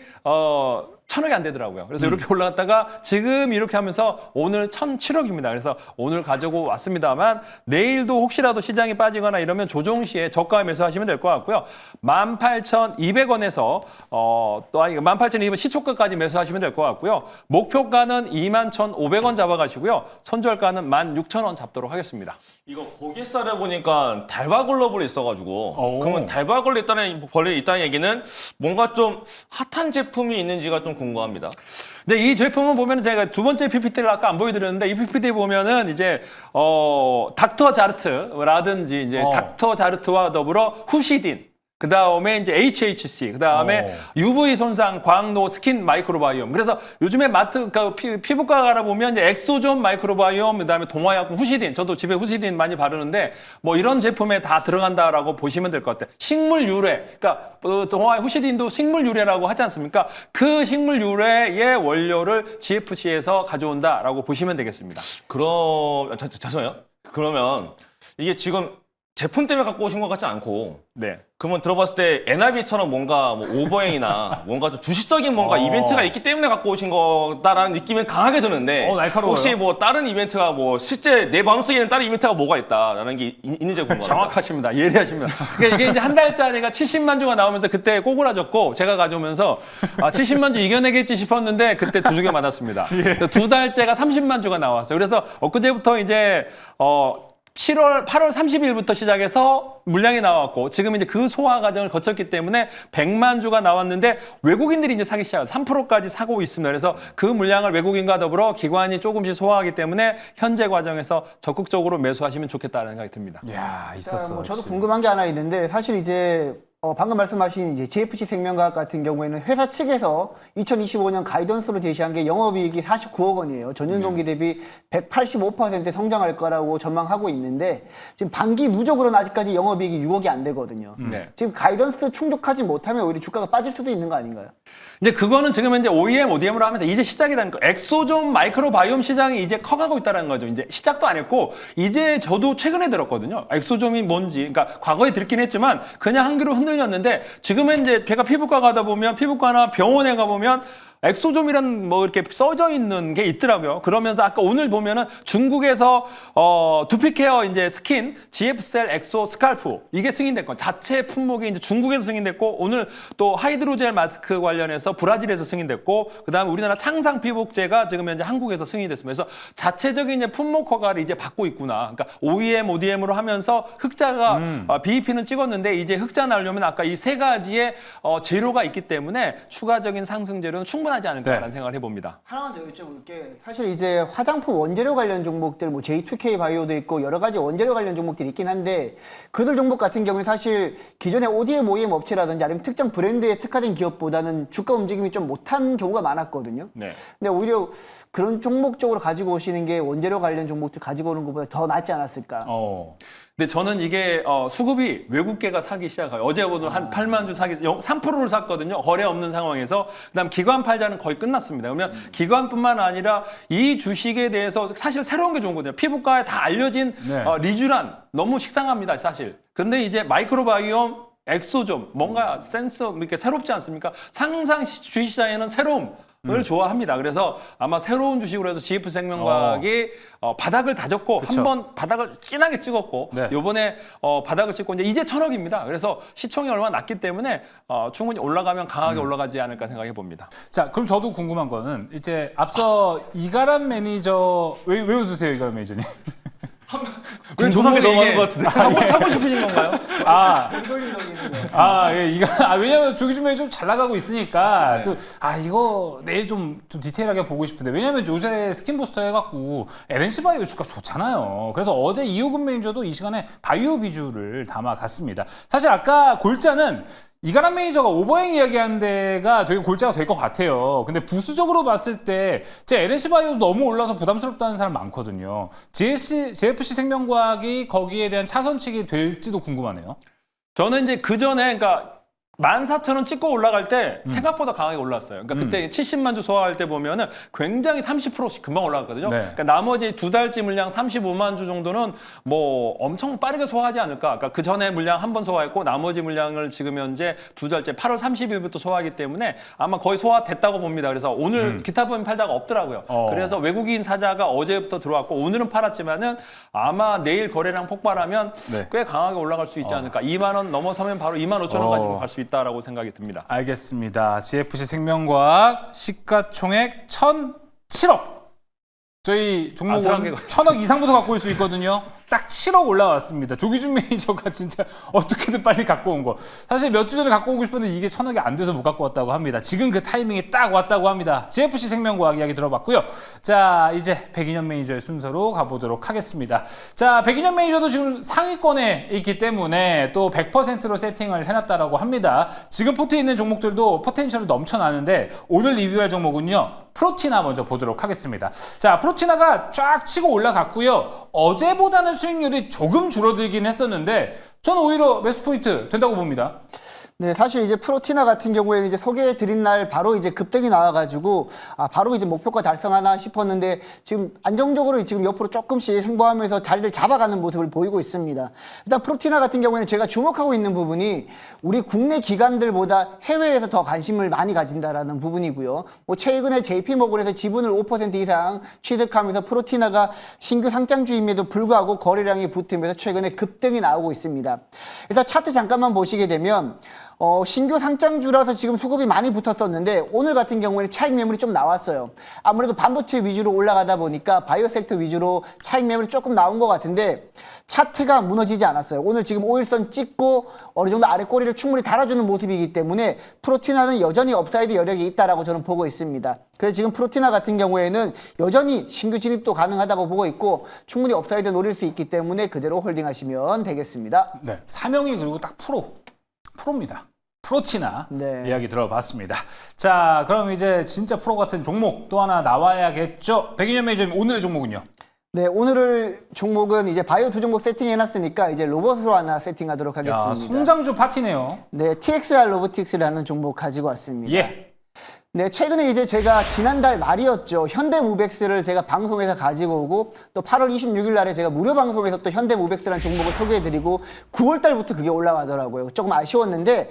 1,000억이 안 되더라고요. 그래서 이렇게 올라갔다가 지금 이렇게 하면서 오늘 1,007억입니다. 그래서 오늘 가지고 왔습니다만 내일도 혹시라도 시장이 빠지거나 이러면 조정 시에 저가 매수하시면 될 것 같고요. 18,200원에서 18,200원 시초가까지 매수하시면 될 것 같고요. 목표가는 21,500원 잡아가시고요. 손절가는 16,000원 잡도록 하겠습니다. 이거 고객사를 보니까 달바글로벌이 있어가지고 그러면 달바글로 있다는 얘기는 뭔가 좀 핫한 제품이 있는지가 좀 궁금합니다. 근데 이 제품은 보면 제가 두 번째 PPT를 아까 안 보여드렸는데 이 PPT 보면은 이제 닥터 자르트라든지 이제 닥터 자르트와 더불어 후시딘 그 다음에 이제 HHC, 그 다음에 UV 손상, 광노, 스킨 마이크로바이옴. 그래서 요즘에 그러니까 피부과 알아보면 이제 엑소존 마이크로바이옴, 그 다음에 동화약품 후시딘. 저도 집에 후시딘 많이 바르는데 뭐 이런 제품에 다 들어간다라고 보시면 될 것 같아요. 식물 유래. 그러니까 동화 후시딘도 식물 유래라고 하지 않습니까? 그 식물 유래의 원료를 GFC에서 가져온다라고 보시면 되겠습니다. 잠시만요. 그러면 이게 지금 제품 때문에 갖고 오신 것 같지 않고 네. 그러면 들어봤을 때 NRB처럼 뭔가 뭐 오버행이나 뭔가 좀 주식적인 뭔가 이벤트가 있기 때문에 갖고 오신 거다라는 느낌이 강하게 드는데 날카로워요. 혹시 뭐 다른 이벤트가 뭐 실제 내 마음속에는 다른 이벤트가 뭐가 있다라는 게 있는지 궁금합니다. 정확하십니다. 예리하십니다. 그러니까 이게 이제 한 달짜리가 70만 주가 나오면서 그때 꼬꾸라졌고 제가 가져오면서 70만 주 이겨내겠지 싶었는데 그때 두 주게 맞았습니다. 두 달째가 30만 주가 나왔어요. 그래서 엊그제부터 이제 8월 30일부터 시작해서 물량이 나왔고 지금 이제 그 소화 과정을 거쳤기 때문에 100만 주가 나왔는데 외국인들이 이제 사기 시작해요. 3%까지 사고 있습니다. 그래서 그 물량을 외국인과 더불어 기관이 조금씩 소화하기 때문에 현재 과정에서 적극적으로 매수하시면 좋겠다는 생각이 듭니다. 이야, 있었어. 저도 궁금한 게 하나 있는데 사실 이제 방금 말씀하신 이제 GFC 생명과학 같은 경우에는 회사 측에서 2025년 가이던스로 제시한 게 영업이익이 49억 원이에요. 전년 동기 대비 185% 성장할 거라고 전망하고 있는데 지금 반기 누적으로는 아직까지 영업이익이 6억이 안 되거든요. 지금 가이던스 충족하지 못하면 오히려 주가가 빠질 수도 있는 거 아닌가요? 이제 그거는 지금 이제 OEM, ODM으로 하면서 이제 시작이라는 거. 엑소존 마이크로바이옴 시장이 이제 커가고 있다는 거죠. 이제 시작도 안 했고 이제 저도 최근에 들었거든요. 엑소존이 뭔지. 그러니까 과거에 듣긴 했지만 그냥 한 귀로 흔들렸는데 지금은 이제 제가 피부과 가다 보면 피부과나 병원에 가보면 엑소좀이란 뭐 이렇게 써져 있는 게 있더라고요. 그러면서 아까 오늘 보면은 중국에서 두피케어 이제 스킨 GF셀 엑소 스칼프 이게 승인됐고 자체 품목이 이제 중국에서 승인됐고 오늘 또 하이드로젤 마스크 관련해서 브라질에서 승인됐고 그다음에 우리나라 창상 피복제가 지금 현재 한국에서 승인됐습니다. 그래서 자체적인 이제 품목 허가를 이제 받고 있구나. 그러니까 OEM, ODM으로 하면서 흑자가 BEP는 찍었는데 이제 흑자 나려면 아까 이 세 가지의 재료가 있기 때문에 추가적인 상승 재료는 충분하지 않을까라는 생각을 해봅니다. 하나만 더 여쭤볼게. 사실 이제 화장품 원재료 관련 종목들 뭐 J2K 바이오도 있고 여러 가지 원재료 관련 종목들이 있긴 한데 그들 종목 같은 경우는 사실 기존의 ODM, OEM 업체라든지 아니면 특정 브랜드에 특화된 기업보다는 주가 움직임이 좀 못한 경우가 많았거든요. 네. 근데 오히려 그런 종목 쪽으로 가지고 오시는 게 원재료 관련 종목들 가지고 오는 것보다 더 낫지 않았을까? 근데 저는 이게 수급이 외국계가 사기 시작해요. 어제 오늘 한 8만 주 사기 3%를 샀거든요. 거래 없는 상황에서. 그다음 기관 팔자는 거의 끝났습니다. 그러면 기관뿐만 아니라 이 주식에 대해서 사실 새로운 게 좋은 거죠. 피부과에 다 알려진 네. 리쥬란 너무 식상합니다, 사실. 근데 이제 마이크로바이옴 엑소좀 뭔가 센서 이렇게 새롭지 않습니까? 항상 주식시장에는 새로움을 좋아합니다. 그래서 아마 새로운 주식으로 해서 GF생명과학이 바닥을 다졌고 그쵸. 한번 바닥을 진하게 찍었고 네. 요번에 바닥을 찍고 이제 1,000억입니다. 그래서 시총이 얼마 낮기 때문에 충분히 올라가면 강하게 올라가지 않을까 생각해 봅니다. 자, 그럼 저도 궁금한 거는 이제 앞서 이가람 매니저 왜 웃으세요, 이가람 매니저님? 왜 궁금하게 종목이 넘어가는 이게 것 같은데. 사고 싶으신 건가요? 예, 왜냐면 조기 준비에 좀 잘 나가고 있으니까 또 이거 내일 좀 디테일하게 보고 싶은데 왜냐면 요새 스킨 부스터 해갖고 LNC 바이오 주가 좋잖아요. 그래서 어제 이호근 매니저도 이 시간에 바이오 비주를 담아갔습니다. 사실 아까 골자는 이가람 매니저가 오버행 이야기한 데가 되게 골자가 될 것 같아요. 근데 부수적으로 봤을 때 제 LNC 바이오도 너무 올라서 부담스럽다는 사람 많거든요. JFC 생명과학이 거기에 대한 차선책이 될지도 궁금하네요. 저는 이제 그 전에 그러니까 14,000원 찍고 올라갈 때 생각보다 강하게 올랐어요. 그러니까 그때 70만 주 소화할 때 보면은 굉장히 30%씩 금방 올라갔거든요. 네. 그러니까 나머지 두 달치 물량 35만 주 정도는 뭐 엄청 빠르게 소화하지 않을까. 그러니까 그 전에 물량 한 번 소화했고 나머지 물량을 지금 현재 두 달째 8월 30일부터 소화하기 때문에 아마 거의 소화됐다고 봅니다. 그래서 오늘 기타 부분 팔자가 없더라고요. 그래서 외국인 사자가 어제부터 들어왔고 오늘은 팔았지만은 아마 내일 거래량 폭발하면 네. 꽤 강하게 올라갈 수 있지 않을까. 2만 원 넘어서면 바로 2만 5천 원 가지고 갈 수 있다라고 생각이 듭니다. 알겠습니다. GFC 생명과학 시가총액 1,007억. 저희 종목은 아슬하게 1,000억 이상부터 갖고 올 수 있거든요. 딱 7억 올라왔습니다. 조기준 매니저가 진짜 어떻게든 빨리 갖고 온 거. 사실 몇 주 전에 갖고 오고 싶었는데 이게 1,000억이 안 돼서 못 갖고 왔다고 합니다. 지금 그 타이밍이 딱 왔다고 합니다. GFC 생명과학 이야기 들어봤고요. 자, 이제 백인현 매니저의 순서로 가보도록 하겠습니다. 자, 백인현 매니저도 지금 상위권에 있기 때문에 또 100%로 세팅을 해놨다라고 합니다. 지금 포트에 있는 종목들도 포텐셜이 넘쳐나는데 오늘 리뷰할 종목은요. 프로티나 먼저 보도록 하겠습니다. 자, 프로티나가 쫙 치고 올라갔고요. 어제보다는 수익률이 조금 줄어들긴 했었는데 저는 오히려 매수 포인트 된다고 봅니다. 네, 사실 이제 프로티나 같은 경우에는 이제 소개해 드린 날 바로 이제 급등이 나와가지고 바로 이제 목표가 달성하나 싶었는데 지금 안정적으로 지금 옆으로 조금씩 행보하면서 자리를 잡아가는 모습을 보이고 있습니다. 일단 프로티나 같은 경우에는 제가 주목하고 있는 부분이 우리 국내 기관들보다 해외에서 더 관심을 많이 가진다라는 부분이고요. 뭐 최근에 JP모건에서 지분을 5% 이상 취득하면서 프로티나가 신규 상장주임에도 불구하고 거래량이 붙으면서 최근에 급등이 나오고 있습니다. 일단 차트 잠깐만 보시게 되면 신규 상장주라서 지금 수급이 많이 붙었었는데 오늘 같은 경우에는 차익 매물이 좀 나왔어요. 아무래도 반도체 위주로 올라가다 보니까 바이오 섹터 위주로 차익 매물이 조금 나온 것 같은데 차트가 무너지지 않았어요. 오늘 지금 5일선 찍고 어느 정도 아래 꼬리를 충분히 달아주는 모습이기 때문에 프로티나는 여전히 업사이드 여력이 있다라고 저는 보고 있습니다. 그래서 지금 프로티나 같은 경우에는 여전히 신규 진입도 가능하다고 보고 있고 충분히 업사이드 노릴 수 있기 때문에 그대로 홀딩하시면 되겠습니다. 네, 사명이 그리고 딱 프로입니다. 프로티나 네. 이야기 들어봤습니다. 자, 그럼 이제 진짜 프로 같은 종목 또 하나 나와야겠죠. 백인현 매니저님 오늘의 종목은요? 네, 오늘 종목은 이제 바이오 두 종목 세팅해놨으니까 이제 로봇으로 하나 세팅하도록 하겠습니다. 야, 성장주 파티네요. 네, TXR 로보틱스라는 종목 가지고 왔습니다. 예. 네, 최근에 이제 제가 지난달 말이었죠. 현대무백스를 제가 방송에서 가지고 오고 또 8월 26일 날에 제가 무료 방송에서 또 현대무백스라는 종목을 소개해드리고 9월 달부터 그게 올라가더라고요. 조금 아쉬웠는데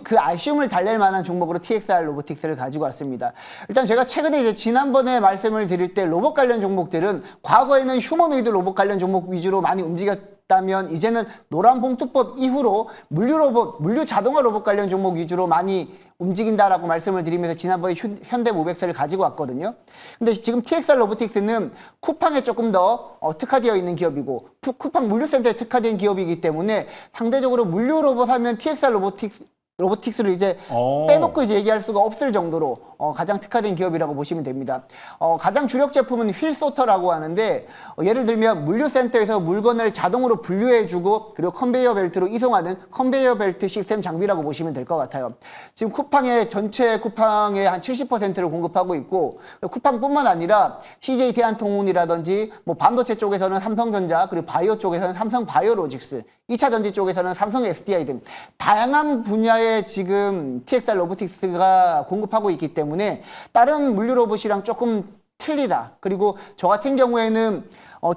그 아쉬움을 달랠 만한 종목으로 TXR 로보틱스를 가지고 왔습니다. 일단 제가 최근에 이제 지난번에 말씀을 드릴 때 로봇 관련 종목들은 과거에는 휴머노이드 로봇 관련 종목 위주로 많이 움직였다면 이제는 노란 봉투법 이후로 물류 자동화 로봇 관련 종목 위주로 많이 움직인다라고 말씀을 드리면서 지난번에 현대모백스를 가지고 왔거든요. 근데 지금 TXR 로보틱스는 쿠팡에 조금 더 특화되어 있는 기업이고 쿠팡 물류센터에 특화된 기업이기 때문에 상대적으로 물류 로봇 하면 TXR 로보틱스를 이제 오. 빼놓고 이제 얘기할 수가 없을 정도로 가장 특화된 기업이라고 보시면 됩니다. 가장 주력 제품은 휠소터라고 하는데 예를 들면 물류센터에서 물건을 자동으로 분류해주고 그리고 컨베이어 벨트로 이송하는 컨베이어 벨트 시스템 장비라고 보시면 될 것 같아요. 지금 쿠팡의 전체 쿠팡의 한 70%를 공급하고 있고 쿠팡뿐만 아니라 CJ 대한통운이라든지 뭐 반도체 쪽에서는 삼성전자 그리고 바이오 쪽에서는 삼성 바이오로직스 2차 전지 쪽에서는 삼성 SDI 등 다양한 분야의 지금 TXR 로보틱스가 공급하고 있기 때문에 다른 물류 로봇이랑 조금 틀리다. 그리고 저 같은 경우에는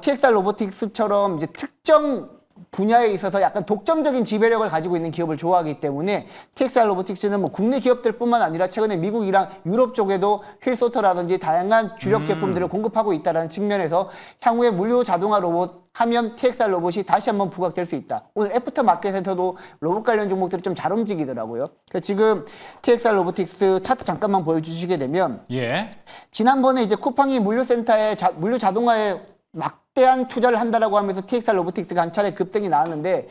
TXR 로보틱스처럼 이제 특정 분야에 있어서 약간 독점적인 지배력을 가지고 있는 기업을 좋아하기 때문에 TXR 로보틱스는 뭐 국내 기업들뿐만 아니라 최근에 미국이랑 유럽 쪽에도 휠소터라든지 다양한 주력 제품들을 공급하고 있다는 측면에서 향후에 물류 자동화 로봇 하면 TXR 로봇이 다시 한번 부각될 수 있다. 오늘 애프터 마켓에서도 로봇 관련 종목들이 좀 잘 움직이더라고요. 그래서 지금 TXR 로보틱스 차트 잠깐만 보여주시게 되면 예. 지난번에 이제 쿠팡이 물류센터에 물류 자동화에 막대한 투자를 한다라고 하면서 TXR 로보틱스가 한 차례 급등이 나왔는데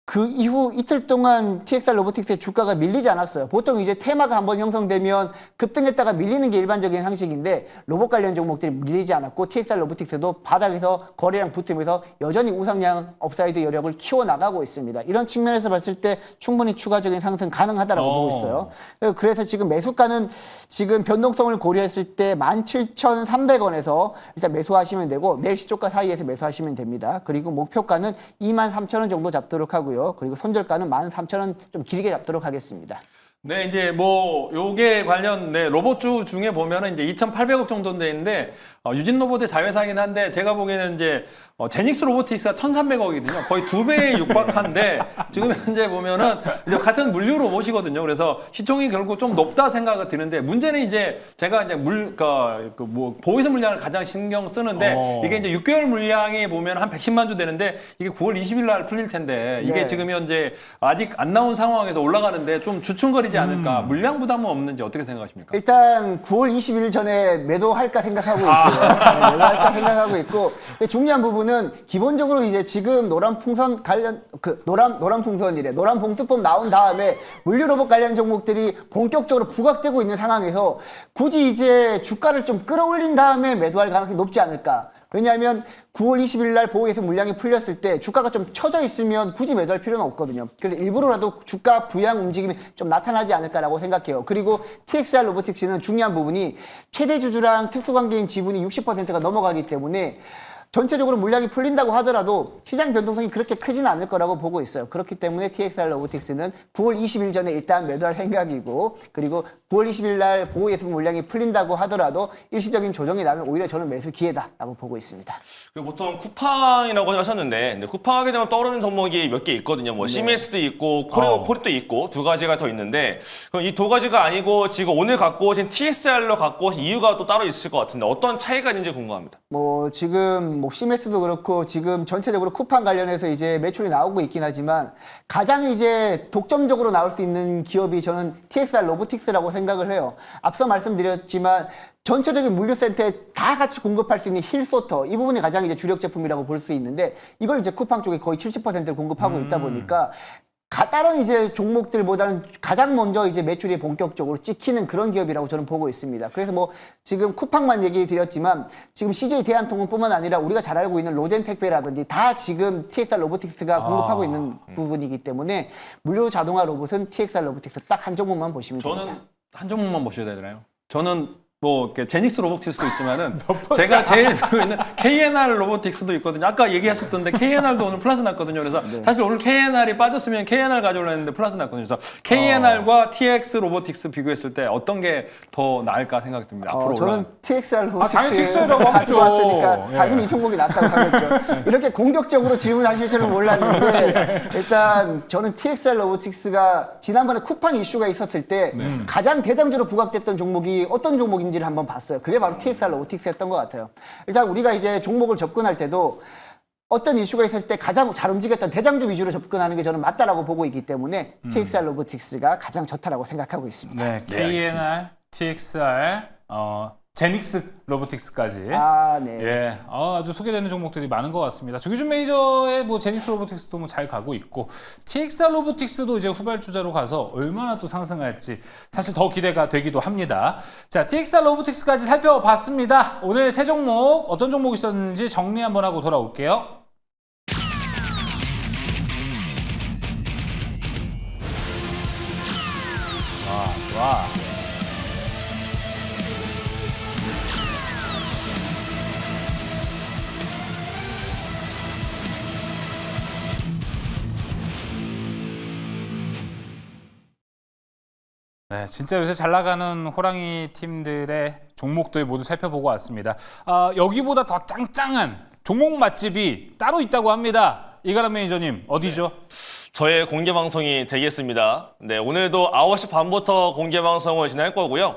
그 이후 이틀 동안 TXR 로보틱스의 주가가 밀리지 않았어요. 보통 이제 테마가 한번 형성되면 급등했다가 밀리는 게 일반적인 상식인데 로봇 관련 종목들이 밀리지 않았고 TXR 로보틱스도 바닥에서 거래량 붙으면서 여전히 우상향 업사이드 여력을 키워나가고 있습니다. 이런 측면에서 봤을 때 충분히 추가적인 상승 가능하다라고 보고 있어요. 그래서 지금 매수가는 지금 변동성을 고려했을 때 17,300원에서 일단 매수하시면 되고 내일 시초가 사이에서 매수하시면 됩니다. 그리고 목표가는 23,000원 정도 잡도록 하고요. 그리고 손절가는 13,000원 좀 길게 잡도록 하겠습니다. 네, 이제 뭐 요게 관련 로봇주 중에 보면은 이제 2,800억 정도 돼 있는데 유진 로봇의 자회사이긴 한데 제가 보기에는 이제 제닉스 로보틱스가 1,300억이거든요. 거의 2배에 육박한데 지금 현재 보면은 이제 같은 물류 로봇이거든요. 그래서 시총이 결국 좀 높다 생각이 드는데 문제는 이제 제가 이제 보이스 물량을 가장 신경 쓰는데 이게 이제 6개월 물량이 보면 한 110만 주 되는데 이게 9월 20일 날 풀릴 텐데 이게 네. 지금 현재 아직 안 나온 상황에서 올라가는데 좀 주춤거리지 않을까? 물량 부담은 없는지 어떻게 생각하십니까? 일단 9월 20일 전에 매도할까 생각하고 있고요. 네, 매도할까 생각하고 있고 중요한 부분은 기본적으로 이제 지금 노란 풍선 관련 노란 풍선이래 노란 봉투법 나온 다음에 물류 로봇 관련 종목들이 본격적으로 부각되고 있는 상황에서 굳이 이제 주가를 좀 끌어올린 다음에 매도할 가능성이 높지 않을까. 왜냐하면 9월 20일 날 보호에서 물량이 풀렸을 때 주가가 좀 처져 있으면 굳이 매도할 필요는 없거든요. 그래서 일부러라도 주가 부양 움직임이 좀 나타나지 않을까라고 생각해요. 그리고 TXR 로보틱스는 중요한 부분이 최대 주주랑 특수관계인 지분이 60%가 넘어가기 때문에 전체적으로 물량이 풀린다고 하더라도 시장 변동성이 그렇게 크지는 않을 거라고 보고 있어요. 그렇기 때문에 TXR 로보틱스는 9월 20일 전에 일단 매도할 생각이고 그리고 9월 20일 날 보호예수분 물량이 풀린다고 하더라도 일시적인 조정이 나면 오히려 저는 매수 기회다라고 보고 있습니다. 그리고 보통 쿠팡이라고 하셨는데 근데 쿠팡 하게 되면 떠오르는 종목이 몇 개 있거든요. 뭐 CMS도 있고 코리도 있고 두 가지가 더 있는데 그럼 이 두 가지가 아니고 지금 오늘 갖고 오신 TXR로 갖고 오신 이유가 또 따로 있을 것 같은데 어떤 차이가 있는지 궁금합니다. 뭐 지금 뭐 CMS도 그렇고 지금 전체적으로 쿠팡 관련해서 이제 매출이 나오고 있긴 하지만 가장 이제 독점적으로 나올 수 있는 기업이 저는 TXR 로보틱스라고 생각을 해요. 앞서 말씀드렸지만 전체적인 물류센터에 다 같이 공급할 수 있는 힐소터 이 부분이 가장 이제 주력 제품이라고 볼 수 있는데 이걸 이제 쿠팡 쪽에 거의 70%를 공급하고 있다 보니까 다른 이제 종목들보다는 가장 먼저 이제 매출이 본격적으로 찍히는 그런 기업이라고 저는 보고 있습니다. 그래서 뭐 지금 쿠팡만 얘기 드렸지만 지금 CJ 대한통운뿐만 아니라 우리가 잘 알고 있는 로젠택배라든지 다 지금 TXR 로보틱스가 공급하고 있는 부분이기 때문에 물류 자동화 로봇은 TXR 로보틱스 딱 한 종목만 보시면 됩니다. 저는 한 종목만 보셔야 되잖아요. 저는 뭐 이렇게 제닉스 로보틱스도 있지만은 제가 제일 보고 있는 KNR 로보틱스도 있거든요. 아까 얘기하셨던데 KNR도 오늘 플러스 났거든요. 그래서 사실 오늘 KNR이 빠졌으면 KNR 가져오려 했는데 플러스 났거든요. 그래서 KNR과 TX 로보틱스 비교했을 때 어떤 게 더 나을까 생각이 듭니다. 앞으로 저는 TXR 당연히 로보틱스 TXR라고 가지고 하죠. 왔으니까 예. 당연히 이 종목이 낫다고 하겠죠. 이렇게 공격적으로 질문하실 줄은 몰랐는데 일단 저는 TXR 로보틱스가 지난번에 쿠팡 이슈가 있었을 때 가장 대장주로 부각됐던 종목이 어떤 종목인지를 한번 봤어요. 그게 바로 TXR 로보틱스였던 것 같아요. 일단 우리가 이제 종목을 접근할 때도 어떤 이슈가 있을 때 가장 잘 움직였던 대장주 위주로 접근하는 게 저는 맞다라고 보고 있기 때문에 TXR 로보틱스가 가장 좋다라고 생각하고 있습니다. 네, KNR, TXR, 제닉스 로보틱스까지. 아, 네. 예, 아주 소개되는 종목들이 많은 것 같습니다. 조기준 매니저의 뭐 제닉스 로보틱스도 뭐 잘 가고 있고, TXR 로보틱스도 이제 후발주자로 가서 얼마나 또 상승할지 사실 더 기대가 되기도 합니다. 자, TXR 로보틱스까지 살펴봤습니다. 오늘 세 종목 어떤 종목 있었는지 정리 한번 하고 돌아올게요. 좋아. 네, 진짜 요새 잘 나가는 호랑이 팀들의 종목들 모두 살펴보고 왔습니다. 여기보다 더 짱짱한 종목 맛집이 따로 있다고 합니다. 이가람 매니저님, 어디죠? 저의 공개 방송이 되겠습니다. 네, 오늘도 9시 반부터 공개 방송을 진행할 거고요.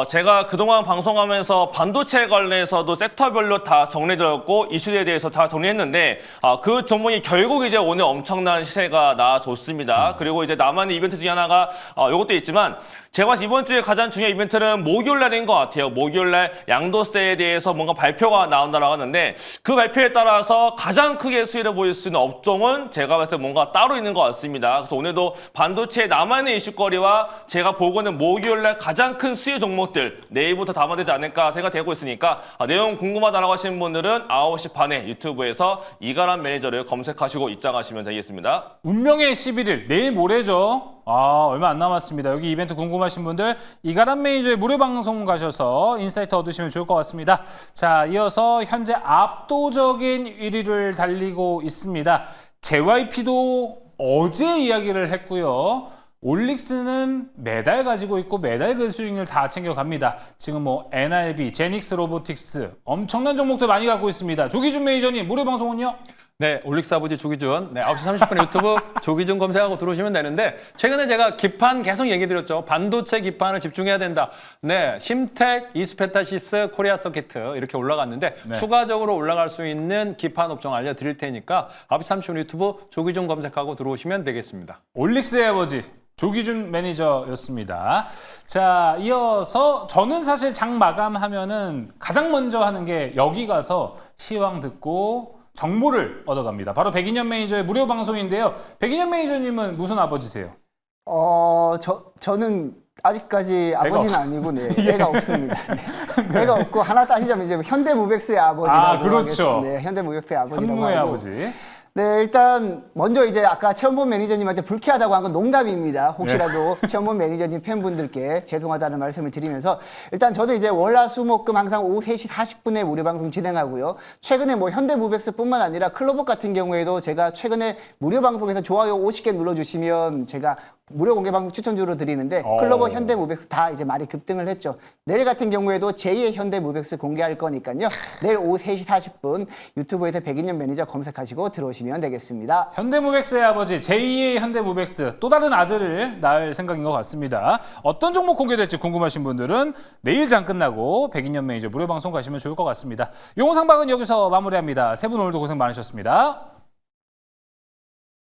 제가 그동안 방송하면서 반도체 관련해서도 섹터별로 다 정리되었고 이슈에 대해서 다 정리했는데 그 종목이 결국 이제 오늘 엄청난 시세가 나와줬습니다. 그리고 이제 남아있는 이벤트 중에 하나가 이것도 있지만 제가 이번 주에 가장 중요한 이벤트는 목요일날인 것 같아요. 목요일날 양도세에 대해서 뭔가 발표가 나온다라고 하는데 그 발표에 따라서 가장 크게 수혜를 보일 수 있는 업종은 제가 봤을 때 뭔가 따로 있는 것 같습니다. 그래서 오늘도 반도체 남아있는 이슈거리와 제가 보고는 목요일날 가장 큰 수혜 종목들 내일부터 담아되지 않을까 생각되고 있으니까 내용 궁금하다라고 하시는 분들은 9시 반에 유튜브에서 이가람 매니저를 검색하시고 입장하시면 되겠습니다. 운명의 11일, 내일 모레죠. 얼마 안 남았습니다. 여기 이벤트 궁금하신 분들 이가람 매니저의 무료 방송 가셔서 인사이트 얻으시면 좋을 것 같습니다. 자, 이어서 현재 압도적인 1위를 달리고 있습니다. JYP도 어제 이야기를 했고요. 올릭스는 매달 가지고 있고 매달 그 수익률 다 챙겨갑니다. 지금 뭐 NRB, 제닉스 로보틱스 엄청난 종목들 많이 갖고 있습니다. 조기준 매니저님 무료 방송은요? 네, 올릭스 아버지 조기준. 네, 9시 30분 유튜브 조기준 검색하고 들어오시면 되는데 최근에 제가 기판 계속 얘기 드렸죠. 반도체 기판을 집중해야 된다. 네, 심텍, 이스페타시스, 코리아 서키트 이렇게 올라갔는데 추가적으로 올라갈 수 있는 기판 업종 알려드릴 테니까 9시 30분 유튜브 조기준 검색하고 들어오시면 되겠습니다. 올릭스의 아버지 조기준 매니저였습니다. 자, 이어서 저는 사실 장 마감하면은 가장 먼저 하는 게 여기 가서 시황 듣고 정보를 얻어갑니다. 바로 백인현 매니저의 무료 방송인데요. 백인현 매니저님은 무슨 아버지세요? 저는 아직까지 애가 아버지는 아니고, 네, 애가 없습니다. 네. 애가 없고, 하나 따지자면 이제 현대무백스의 아버지라고 그렇죠. 하겠습니다. 네, 현대무백스의 아버지라고 현무의 하고. 아버지. 네, 일단 먼저 이제 아까 최원범 매니저님한테 불쾌하다고 한 건 농담입니다. 혹시라도 최원범 매니저님 팬분들께 죄송하다는 말씀을 드리면서 일단 저도 이제 월화수목금 항상 오후 3시 40분에 무료 방송 진행하고요. 최근에 뭐 현대무백스뿐만 아니라 클로버 같은 경우에도 제가 최근에 무료 방송에서 좋아요 50개 눌러주시면 제가 무료 공개 방송 추천주로 드리는데 클로버, 현대무백스 다 이제 많이 급등을 했죠. 내일 같은 경우에도 제2의 현대무백스 공개할 거니까요. 내일 오후 3시 40분 유튜브에서 백인현 매니저 검색하시고 들어오시면 되겠습니다. 현대무백스의 아버지 제2의 현대무백스 또 다른 아들을 낳을 생각인 것 같습니다. 어떤 종목 공개될지 궁금하신 분들은 내일 장 끝나고 백인현 매니저 무료 방송 가시면 좋을 것 같습니다. 용호상박은 여기서 마무리합니다. 세 분 오늘도 고생 많으셨습니다.